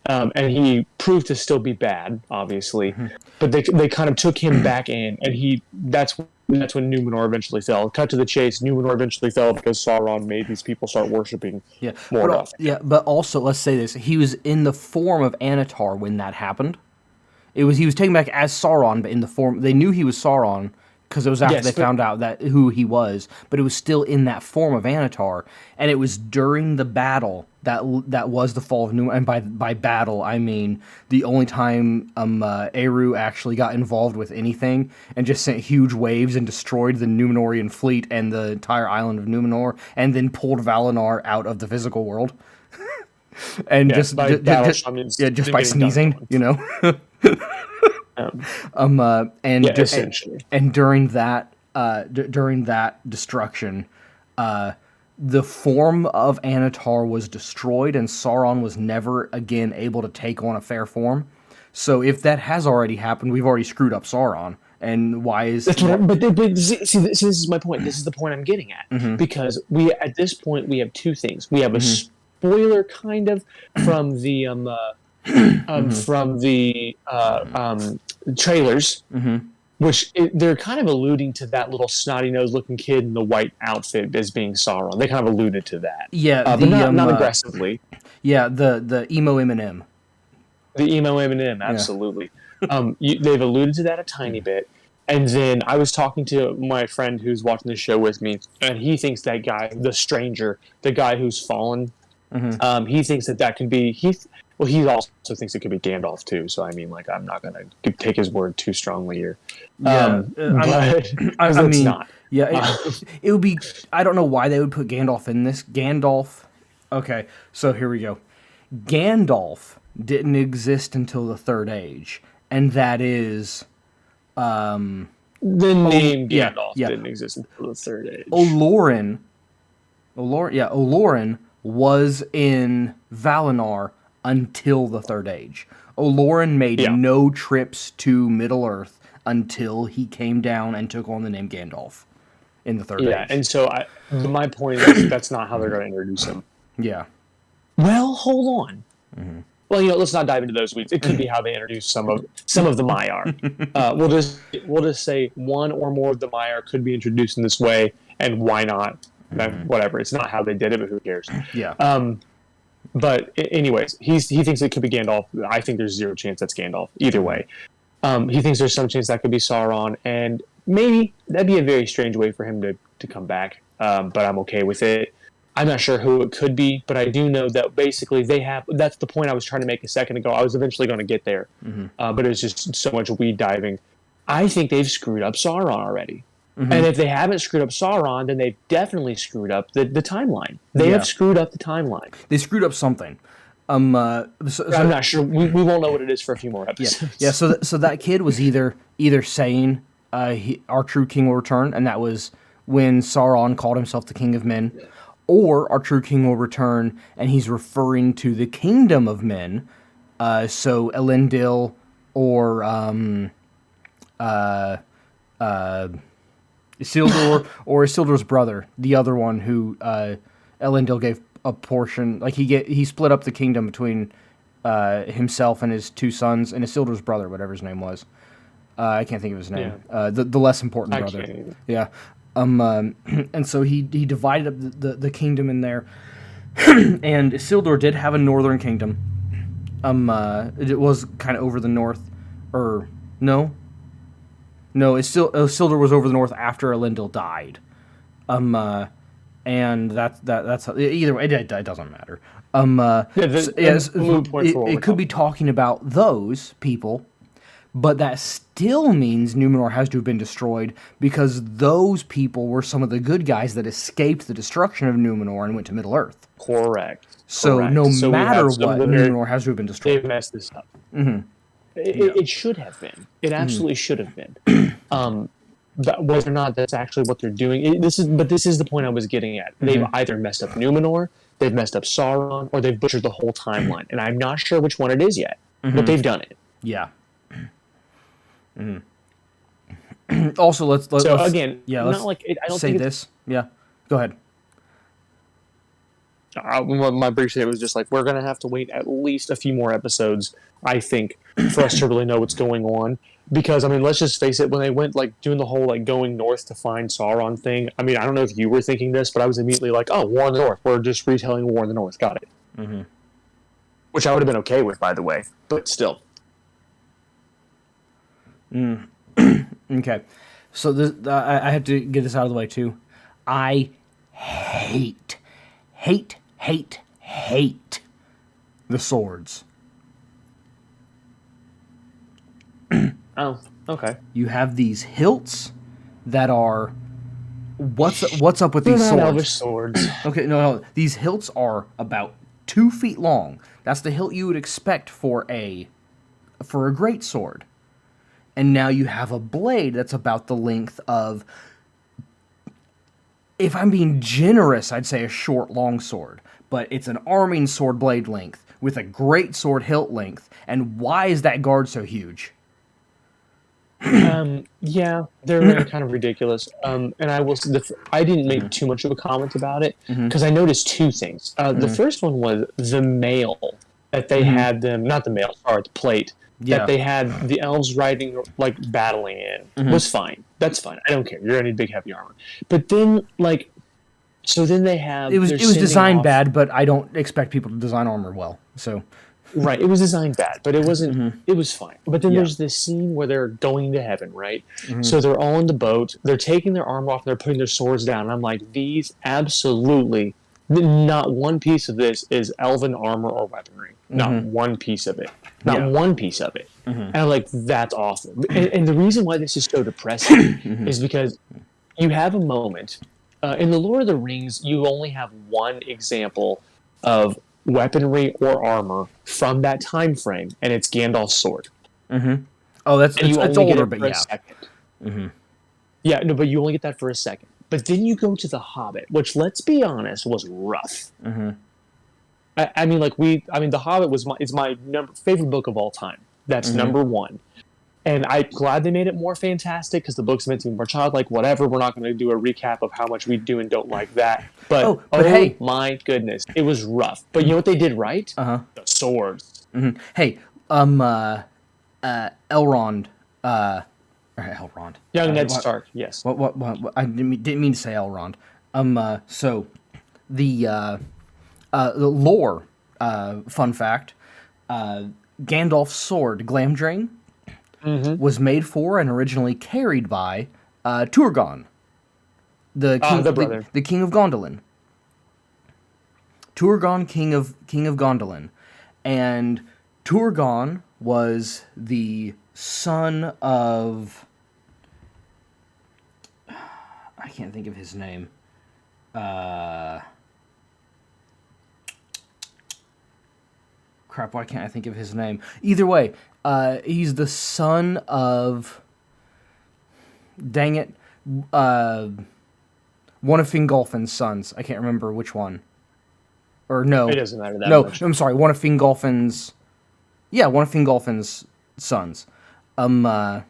and he proved to still be bad, obviously, but they kind of took him back in, and that's when Numenor eventually fell. Cut to the chase, Numenor eventually fell because Sauron made these people start worshiping more often. Yeah, but also let's say this: he was in the form of Anatar when that happened. He was taken back as Sauron, but in the form they knew he was Sauron, because it was after they found out that who he was, but it was still in that form of Anatar, and it was during the battle that was the fall of Numenor. And by battle, I mean the only time Eru actually got involved with anything and just sent huge waves and destroyed the Numenorian fleet and the entire island of Numenor, and then pulled Valinor out of the physical world, and just by sneezing, essentially. And during that destruction, the form of Anatar was destroyed, and Sauron was never again able to take on a fair form. So if that has already happened, we've already screwed up Sauron. And why is that's what? But see, this is my point. This is the point I'm getting at, because at this point we have two things. We have a spoiler kind of from the from the trailers, which they're kind of alluding to that little snotty-nosed looking kid in the white outfit as being Sauron. They kind of alluded to that. Yeah, but not aggressively. Yeah, the emo Eminem. The emo Eminem, absolutely. They've alluded to that a tiny bit. And then I was talking to my friend who's watching the show with me, and he thinks that guy, the stranger, the guy who's fallen, he thinks that could be... He also thinks it could be Gandalf, too. So, I mean, like, I'm not going to take his word too strongly here. Yeah, but I mean, not. Yeah, it would be... I don't know why they would put Gandalf in this. Gandalf... Okay, so here we go. Gandalf didn't exist until the Third Age, and that is... the name Gandalf didn't exist until the Third Age. Olorin was in Valinor until the Third Age. Olorin made no trips to Middle-earth until he came down and took on the name Gandalf in the Third Age. Yeah, and so my point is that's not how they're going to introduce him. Yeah. Well, hold on. Well, let's not dive into those weeds. It could be how they introduce some of the Maiar. We'll just say one or more of the Maiar could be introduced in this way, and why not? Whatever. It's not how they did it, but who cares? Yeah. But anyways, he thinks it could be Gandalf. I think there's zero chance that's Gandalf. Either way, he thinks there's some chance that could be Sauron, and maybe that'd be a very strange way for him to come back. But I'm okay with it. I'm not sure who it could be, but I do know that basically that's the point I was trying to make a second ago. I was eventually going to get there, but it was just so much weed diving. I think they've screwed up Sauron already. And if they haven't screwed up Sauron, then they've definitely screwed up the timeline. They have screwed up the timeline. They screwed up something. I'm not sure. We won't know what it is for a few more episodes. Yeah. So that kid was either saying our true king will return, and that was when Sauron called himself the King of Men, or our true king will return, and he's referring to the kingdom of men. So Elendil or Isildur or Isildur's brother, the other one who Elendil gave a portion, like he split up the kingdom between himself and his two sons, and Isildur's brother, whatever his name was. I can't think of his name. Yeah. The less important brother. Yeah. And so he divided up the kingdom in there, and Isildur did have a northern kingdom. It was kind of over the north, or no, Isildur was over the north after Elendil died. And that's how, either way, it doesn't matter. It could be talking about those people. But that still means Numenor has to have been destroyed, because those people were some of the good guys that escaped the destruction of Numenor and went to Middle-earth. Correct. So no matter what, Numenor has to have been destroyed. They messed this up. It should have been. It absolutely should have been. But whether or not that's actually what they're doing, this is the point I was getting at. They've either messed up Numenor, they've messed up Sauron, or they've butchered the whole timeline. And I'm not sure which one it is yet, but they've done it. Yeah. Also, let's again, let's not like I don't say this. Yeah, go ahead. My brief statement was just like, we're going to have to wait at least a few more episodes, I think, for us to really know what's going on. Because, I mean, let's just face it, when they went, like, doing the whole, like, going north to find Sauron thing, I mean, I don't know if you were thinking this, but I was immediately like, oh, War in the North. We're just retelling War in the North. Got it. Which I would have been okay with, by the way, but still. Okay. So this, I have to get this out of the way, too. I hate the swords. Oh, okay. You have these hilts that are... What's up with these swords? Elvish swords. Okay, no. These hilts are about 2 feet long. That's the hilt you would expect for a great sword. And now you have a blade that's about the length of... If I'm being generous, I'd say a short long sword. But it's an arming sword blade length with a great sword hilt length. And why is that guard so huge? Yeah, they're kind of ridiculous. And I will. I didn't make too much of a comment about it because I noticed two things. The first one was the mail that they had them, not the mail, sorry, the plate, Yeah. that they had the elves riding, like, battling in, was fine. That's fine. I don't care. You're going to need big, heavy armor. But then, like, so then they have... It was designed bad, but I don't expect people to design armor well, so... Right, it was designed bad, but it wasn't... It was fine. But then there's this scene where they're going to heaven, right? So they're all in the boat, they're taking their armor off, they're putting their swords down, and I'm like, these absolutely... Not one piece of this is elven armor or weaponry. Not one piece of it. Not one piece of it. And I'm like, that's awful. And the reason why this is so depressing is because you have a moment... in the Lord of the Rings, you only have one example of weaponry or armor from that time frame, and it's Gandalf's sword. Oh, it's older, but yeah. Yeah, no, but you only get that for a second. But then you go to The Hobbit, which, let's be honest, was rough. I mean, The Hobbit is my favorite book of all time. That's number one. And I'm glad they made it more fantastic because the book's meant to be more childlike. Whatever, we're not going to do a recap of how much we do and don't like that. But hey, my goodness, it was rough. But you know what they did right? The swords. Hey, Elrond. Elrond. Young Ned Stark. Yes. What? I didn't mean to say Elrond. So the lore. Fun fact. Gandalf's sword, Glamdring, was made for and originally carried by Turgon, the king of Gondolin. Turgon, king of Gondolin, and Turgon was the son of... I can't think of his name. Crap, why can't I think of his name? Either way, he's the son of... Dang it. One of Fingolfin's sons. I can't remember which one. Or no. It doesn't matter that much. No, I'm sorry. One of Fingolfin's... Yeah, one of Fingolfin's sons. No.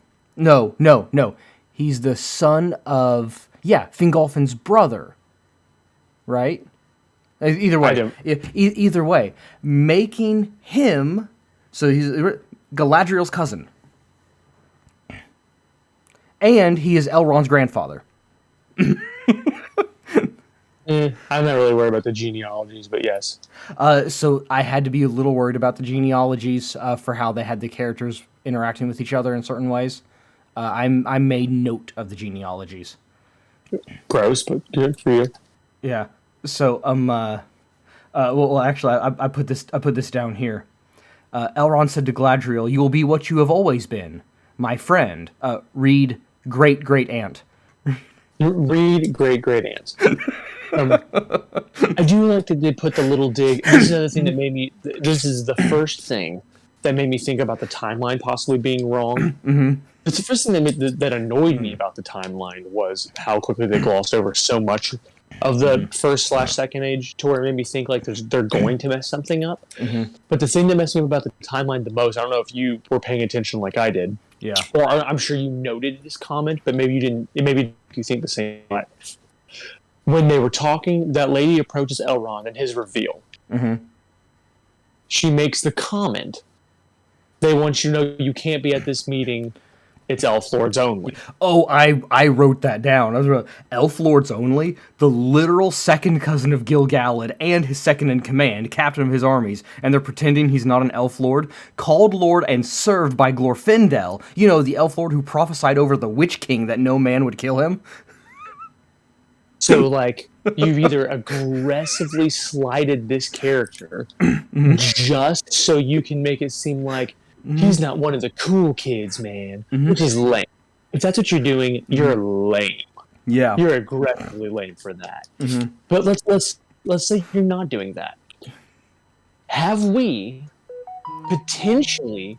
He's the son of... Yeah, Fingolfin's brother. Right? Either way. Either way. Making him... So he's Galadriel's cousin. And he is Elrond's grandfather. I'm not really worried about the genealogies, but yes. So I had to be a little worried about the genealogies for how they had the characters interacting with each other in certain ways. I made note of the genealogies. Gross, but good for you. Yeah. So well, actually, I put this down here. Elrond said to Galadriel, "You will be what you have always been, my friend." Read great aunt. Read great aunt. I do like that they put the little dig. This is another thing that made me. This is the first thing that made me think about the timeline possibly being wrong. It's the first thing that annoyed me about the timeline was how quickly they glossed over so much of the first/second age to where it made me think like they're going to mess something up. But the thing that messed me up about the timeline the most, I don't know if you were paying attention like I did. Yeah. Or I'm sure you noted this comment, but maybe you didn't. Maybe you think the same way. When they were talking, that lady approaches Elrond and his reveal. She makes the comment, "They want you to know you can't be at this meeting. It's Elf Lords only." Oh, I wrote that down. I was Elf Lords only? The literal second cousin of Gil-galad and his second in command, captain of his armies, and they're pretending he's not an Elf Lord, called Lord and served by Glorfindel, you know, the Elf Lord who prophesied over the Witch King that no man would kill him. So, like, you've either aggressively slighted this character just so you can make it seem like he's not one of the cool kids, man, which is lame. If that's what you're doing, you're lame. Yeah, you're aggressively lame for that. But let's say you're not doing that. Have we potentially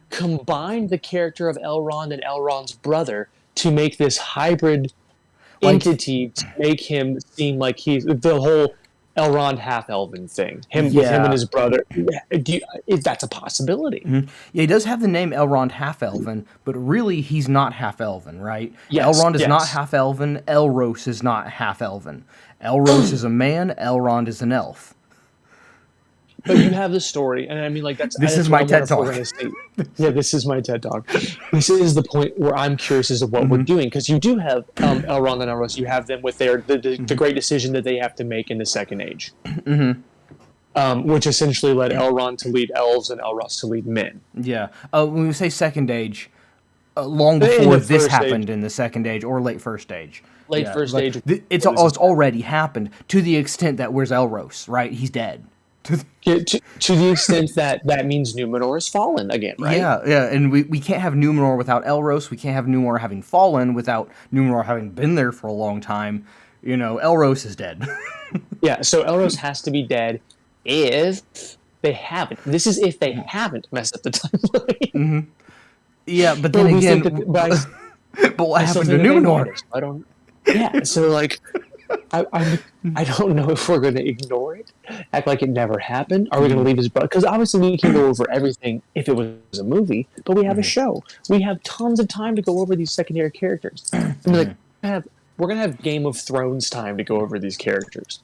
combined the character of Elrond and Elrond's brother to make this hybrid entity to make him seem like he's the whole Elrond half-elven thing? With him and his brother. If that's a possibility. Yeah, he does have the name Elrond half-elven, but really he's not half-elven, right? Yes, Elrond is not half-elven. Elros is not half-elven. Elros is a man. Elrond is an elf. but you have the story, and I mean, like This is my TED Talk. Yeah, this is my TED Talk. This is the point where I'm curious as to what we're doing, because you do have Elrond and Elros. You have them with the great decision that they have to make in the Second Age, which essentially led Elrond to lead elves and Elros to lead men. Yeah. When we say Second Age, long before this happened in the Second Age or late First Age. First Age. It's already happened to the extent that where's Elros, right? He's dead. To the extent that means Numenor has fallen again, right? Yeah, and we can't have Numenor without Elros. We can't have Numenor having fallen without Numenor having been there for a long time. Elros is dead. Yeah, so Elros has to be dead if they haven't. This is if they haven't messed up the timeline. Yeah, but then again, but what happened to Numenor? I don't. Yeah, so like, I don't know if we're going to ignore it, act like it never happened. Are we going to leave his brother? Because obviously we can go over everything if it was a movie, but we have a show. We have tons of time to go over these secondary characters. We're going to have Game of Thrones time to go over these characters.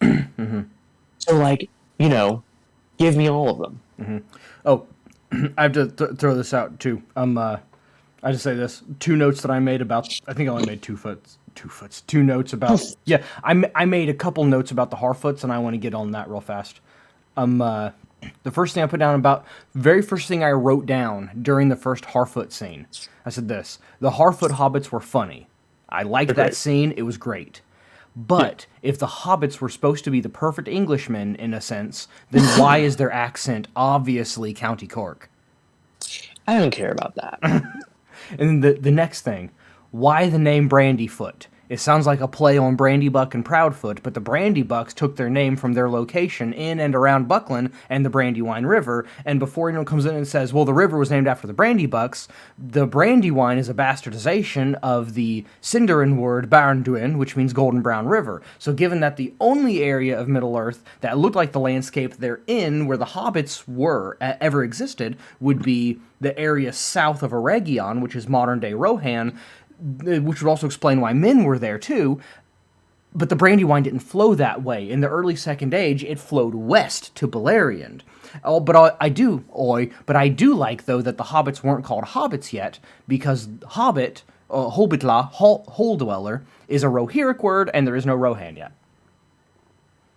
So like, give me all of them. Oh, I have to throw this out too. I just say this. 2 notes that I made about. I think I only made 2 notes about. Yeah, I made a couple notes about the Harfoots, and I want to get on that real fast. The first thing I put down very first thing I wrote down during the first Harfoot scene, I said this: the Harfoot hobbits were funny. I liked that scene. It was great. But if the hobbits were supposed to be the perfect Englishmen in a sense, then why is their accent obviously County Cork? I don't care about that. And then the next thing, why the name Brandyfoot? It sounds like a play on Brandybuck and Proudfoot, but the Brandybucks took their name from their location in and around Buckland and the Brandywine River, and before anyone comes in and says, well, the river was named after the Brandybucks, the Brandywine is a bastardization of the Sindarin word Barnduin, which means Golden Brown River. So given that the only area of Middle-earth that looked like the landscape they're in, where the hobbits ever existed, would be the area south of Eregion, which is modern-day Rohan, which would also explain why men were there too, but the Brandywine didn't flow that way. In the early Second Age, it flowed west to Beleriand. But I do like, though, that the hobbits weren't called hobbits yet, because hobbit, Hobbitla, hole dweller, is a Rohirric word, and there is no Rohan yet.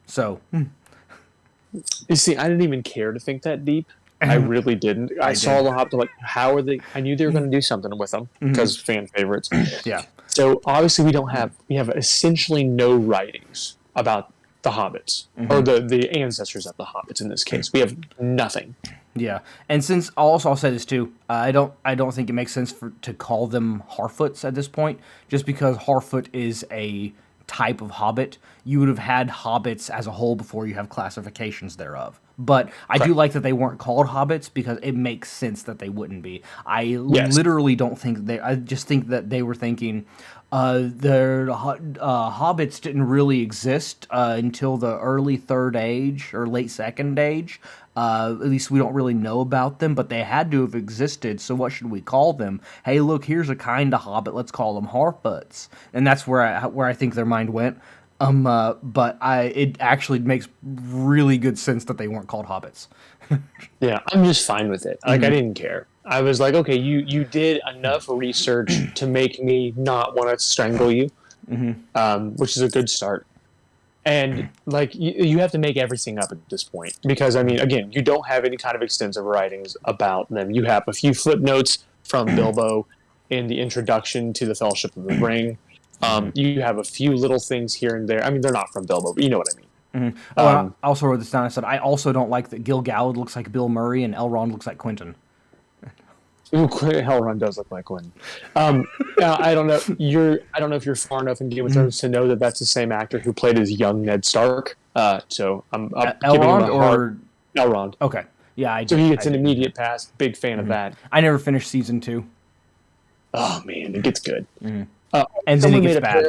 So. You see, I didn't even care to think that deep. I really didn't. I saw the Hobbits, like, how are they? I knew they were going to do something with them because fan favorites. Yeah. So obviously we have essentially no writings about the Hobbits or the ancestors of the Hobbits in this case. We have nothing. Yeah, and since I'll say this too, I don't think it makes sense to call them Harfoots at this point, just because Harfoot is a type of hobbit. You would have had hobbits as a whole before you have classifications thereof. But I do like that they weren't called hobbits because it makes sense that they wouldn't be. I literally don't think I just think that they were thinking hobbits didn't really exist until the early Third Age or late Second Age. At least we don't really know about them, but they had to have existed, so what should we call them? Hey, look, here's a kind of hobbit, let's call them Harfoots. And that's where I think their mind went. But it actually makes really good sense that they weren't called hobbits. Yeah, I'm just fine with it. Like, I didn't care. I was like, okay, you did enough research to make me not want to strangle you, which is a good start. And, like, you have to make everything up at this point. Because, I mean, again, you don't have any kind of extensive writings about them. You have a few footnotes from Bilbo in the introduction to the Fellowship of the Ring. You have a few little things here and there. I mean, they're not from Bilbo, but you know what I mean. I also wrote this down. I said, I also don't like that Gil-galad looks like Bill Murray and Elrond looks like Quentin. Ooh, Elrond does look like Quentin. I don't know. I don't know if you're far enough in Game of Thrones to know that that's the same actor who played as young Ned Stark. So I'm giving him a hard... Elrond. Okay. Yeah, so he gets an immediate pass. Big fan of that. I never finished season 2. Oh, man, it gets good. And then it gets bad.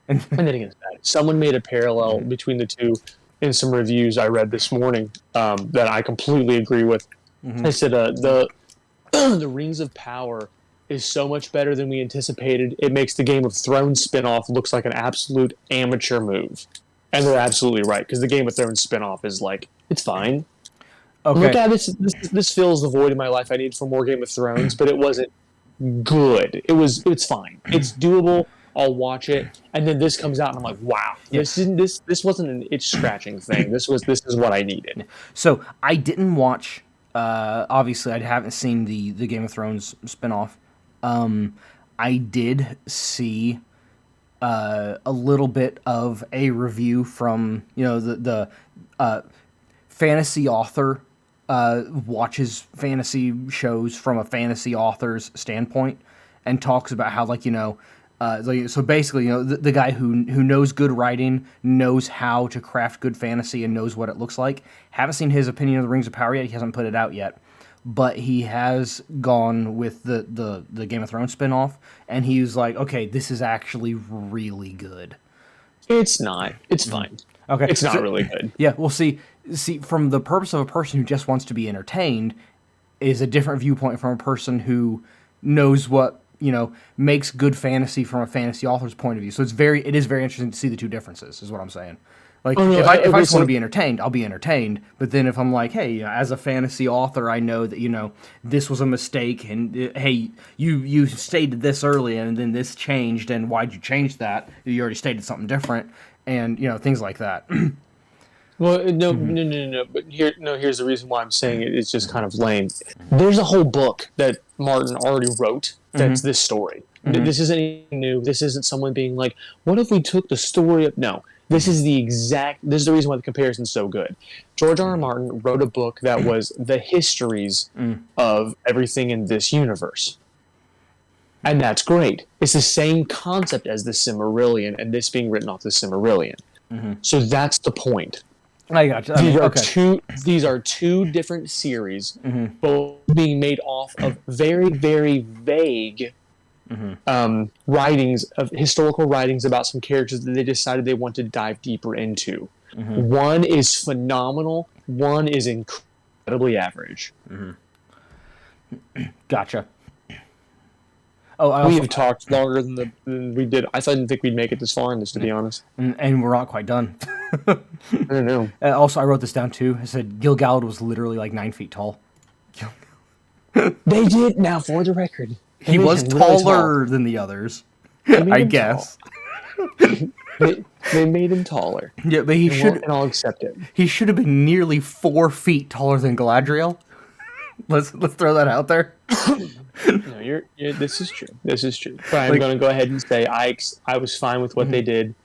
And then it gets bad. Someone made a parallel between the two in some reviews I read this morning that I completely agree with. They said the Rings of Power is so much better than we anticipated. It makes the Game of Thrones spinoff looks like an absolute amateur move. And they're absolutely right, because the Game of Thrones spinoff is like, it's fine. Okay. Look at this. This fills the void in my life I need for more Game of Thrones, but it wasn't good. It's fine. It's doable. I'll watch it, and then this comes out, and I'm like, wow, this wasn't an itch scratching thing. This is what I needed. So I didn't watch. Obviously, I haven't seen the Game of Thrones spinoff. I did see a little bit of a review from the fantasy author watches fantasy shows from a fantasy author's standpoint and talks about how so basically the guy who knows good writing, knows how to craft good fantasy, and knows what it looks like. Haven't seen his opinion of the Rings of Power yet. He hasn't put it out yet, but he has gone with the Game of Thrones spinoff, and he's like, okay, this is actually really good. It's not. It's fine. Okay, it's not really good. Yeah, well, see, from the purpose of a person who just wants to be entertained is a different viewpoint from a person who knows what makes good fantasy from a fantasy author's point of view. So it is very interesting to see the two differences. Is what I'm saying. Like, if I just want to be entertained, I'll be entertained. But then if I'm like, hey, as a fantasy author, I know that this was a mistake, and hey, you stated this early, and then this changed, and why'd you change that? You already stated something different, and things like that. Well, no. But here's the reason why I'm saying it. It's just kind of lame. There's a whole book that Martin already wrote that's this story. This isn't anything new. This isn't someone being like, what if we took the story of... No. This is the reason why the comparison's so good. George R. R. Martin wrote a book that was the histories of everything in this universe. And that's great. It's the same concept as the Silmarillion, and this being written off the Silmarillion. So that's the point. I got you. These are two different series, both being made off of very, very vague writings, of historical writings about some characters that they decided they want to dive deeper into. One is phenomenal. One is incredibly average. Gotcha. We have talked longer than we did. I didn't think we'd make it this far in this, to be honest. And we're not quite done. I don't know. Also, I wrote this down too. I said Gil-galad was literally like 9 feet tall. They did. Now, for the record, he was taller than the others, I guess. They made him taller. Yeah, but he should. And I'll accept it. He should have been nearly 4 feet taller than Galadriel. Let's throw that out there. No, this is true. This is true. But I'm going to go ahead and say I was fine with what they did.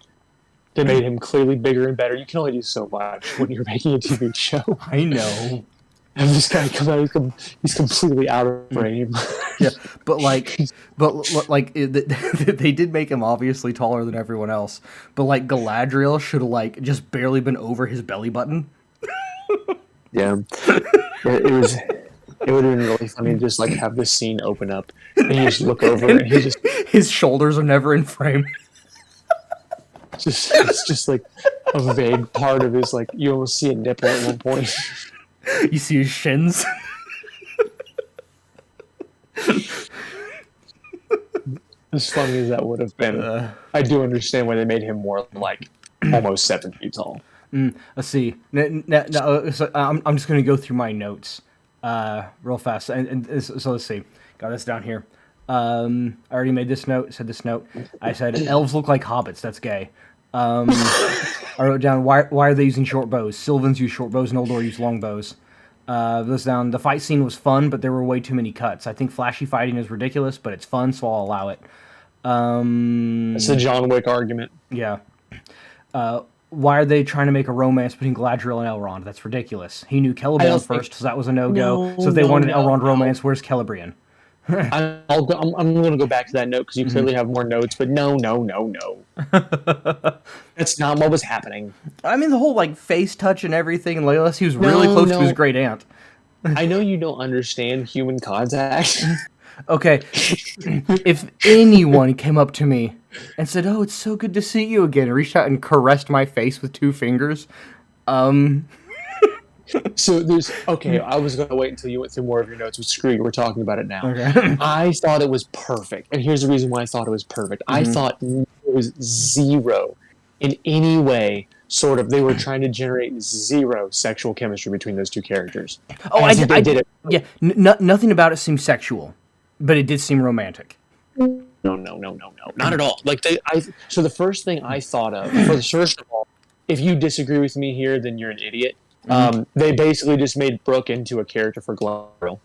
They made him clearly bigger and better. You can only do so much when you're making a TV show. I know. And this guy comes out, he's completely out of frame. Yeah, but they did make him obviously taller than everyone else. But like Galadriel should have just barely been over his belly button. Yeah, it would have been really funny to just have this scene open up and you just look over and his shoulders are never in frame. It's just like a vague part of his you almost see a nipple at one point. You see his shins. As funny as that would have been, I do understand why they made him more almost 7 feet tall. Let's see. So I'm just going to go through my notes real fast. So let's see. Got this down here. I already made this note. Said this note. I said elves look like hobbits. That's gay. I wrote down why are they using short bows? Sylvans use short bows and Noldor use long bows. This down. The fight scene was fun, but there were way too many cuts. I think flashy fighting is ridiculous, but it's fun, so I'll allow it. It's the John Wick argument. Yeah. Why are they trying to make a romance between Galadriel and Elrond? That's ridiculous. He knew Celebrian first, so that was a no-go. So if they wanted an Elrond romance, where's Celebrian? I'm going to go back to that note because you clearly have more notes, but no. That's not what was happening. I mean, the whole face touch and everything, and Legolas, he was really close to his great aunt. I know you don't understand human contact. Okay, if anyone came up to me and said, "Oh, it's so good to see you again," and reached out and caressed my face with 2 fingers, So there's I was going to wait until you went through more of your notes, but screw you, we're talking about it now. Okay. I thought it was perfect, and here's the reason why I thought it was perfect. I thought there was zero in any way sort of, they were trying to generate zero sexual chemistry between those two characters. Oh, I did it. Yeah, nothing about it seemed sexual, but it did seem romantic. No, not at all. Like so the first thing I thought of, first of all, if you disagree with me here, then you're an idiot. They basically just made Brooke into a character for Gloril.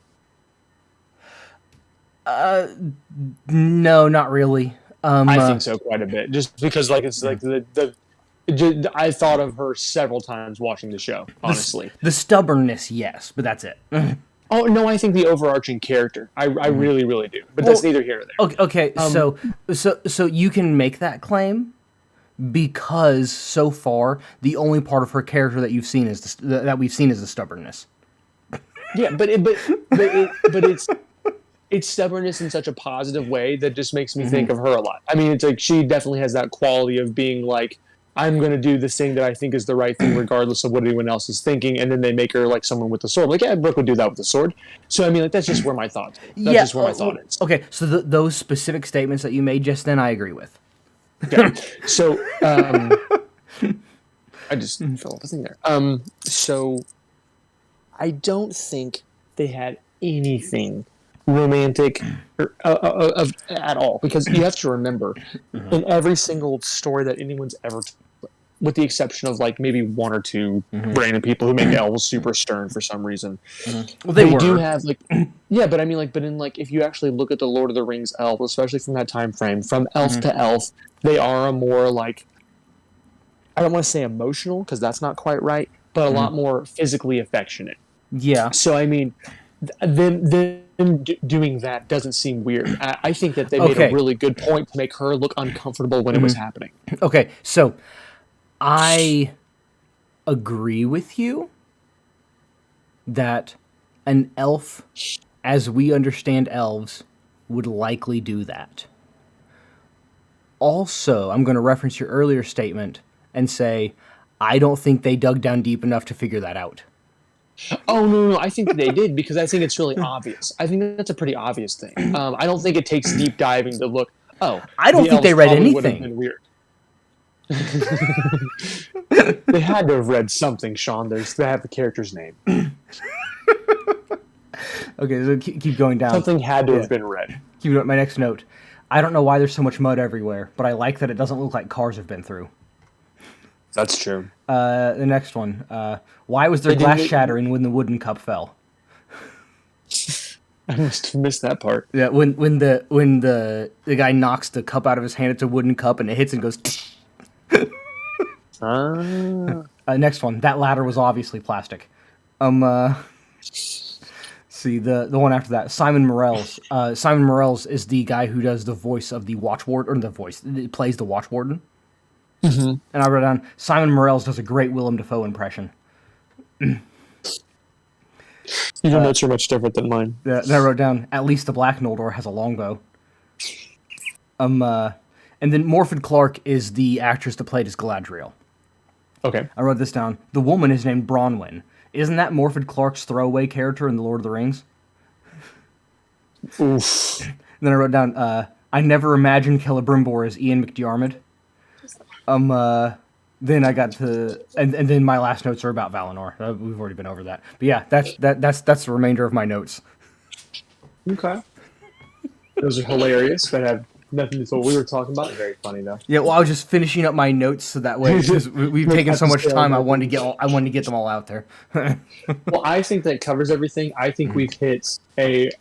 No, not really. I think so quite a bit, just because like it's like I thought of her several times watching the show. Honestly, the stubbornness, yes, but that's it. Oh no, I think the overarching character. I really, really do. But that's neither here nor there. Okay, so you can make that claim because so far the only part of her character that you've seen is that we've seen is the stubbornness. Yeah, but it's stubbornness in such a positive way that just makes me think of her a lot. I mean, it's like she definitely has that quality of being like, I'm going to do this thing that I think is the right thing regardless of what anyone else is thinking, and then they make her like someone with a sword. Like, yeah, Brooke would do that with a sword. So, I mean, like, that's just where my thoughts are. That's just where my thought is. Okay, so those specific statements that you made just then, I agree with. Okay, so, I just fell off a thing there. So, I don't think they had anything romantic at all, because you have to remember in every single story that anyone's ever with the exception of like maybe one or two random people who make elves super stern for some reason, well, they do have like but I mean like but in like if you actually look at the Lord of the Rings elves, especially from that time frame, from elf to elf, they are a more like, I don't want to say emotional because that's not quite right, but a lot more physically affectionate. Yeah. So I mean, them doing that doesn't seem weird. I think that they made a really good point to make her look uncomfortable when it was happening. Okay, so I agree with you that an elf, as we understand elves, would likely do that. Also, I'm going to reference your earlier statement and say, I don't think they dug down deep enough to figure that out. Oh, no, I think they did, because I think it's really obvious. I think that's a pretty obvious thing. I don't think it takes deep diving to look, I don't think they read anything. Would have been weird. They had to have read something, Sean. They have the character's name. Okay, so keep going down. Something had to have been read. Keep my next note. I don't know why there's so much mud everywhere, but I like that it doesn't look like cars have been through. That's true. The next one. Why was there glass shattering when the wooden cup fell? I must have missed that part. Yeah, when the guy knocks the cup out of his hand, it's a wooden cup, and it hits and goes. Next one. That ladder was obviously plastic. See the one after that. Simon Morells. Simon Morells is the guy who does the voice of the Watchwarden, or the voice it plays the Watchwarden. And I wrote down, Simon Morells does a great Willem Dafoe impression. Your notes are much different than mine. Then I wrote down, at least the Black Noldor has a longbow. And then Morfydd Clark is the actress that played as Galadriel. Okay. I wrote this down. The woman is named Bronwyn. Isn't that Morfydd Clark's throwaway character in The Lord of the Rings? Oof. And then I wrote down, I never imagined Celebrimbor as Ian McDiarmid. Then I got to, and then my last notes are about Valinor. We've already been over that. But yeah, that's the remainder of my notes. Okay. Those are hilarious. That have nothing to do with what we were talking about. Very funny though. Yeah, well, I was just finishing up my notes so that way, because we've taken so much time. I wanted to get them all out there. Well, I think that covers everything. I think we've hit a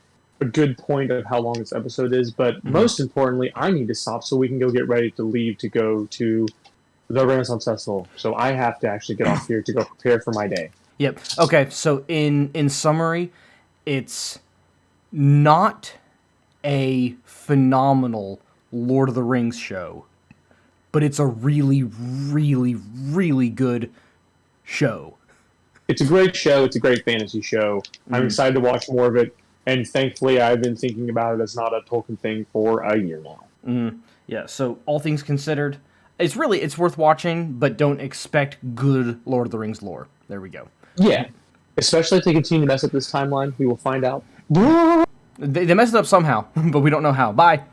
good point of how long this episode is, but most importantly, I need to stop so we can go get ready to leave to go to the Renaissance Festival. So I have to actually get off here to go prepare for my day. Yep. Okay, so in summary, it's not a phenomenal Lord of the Rings show, but it's a really, really, really good show. It's a great show. It's a great fantasy show. I'm excited to watch more of it, and thankfully I've been thinking about it as not a Tolkien thing for a year now. Yeah, so all things considered, it's worth watching, but don't expect good Lord of the Rings lore. There we go. Yeah, especially if they continue to mess up this timeline. We will find out. They messed it up somehow, but we don't know how. Bye.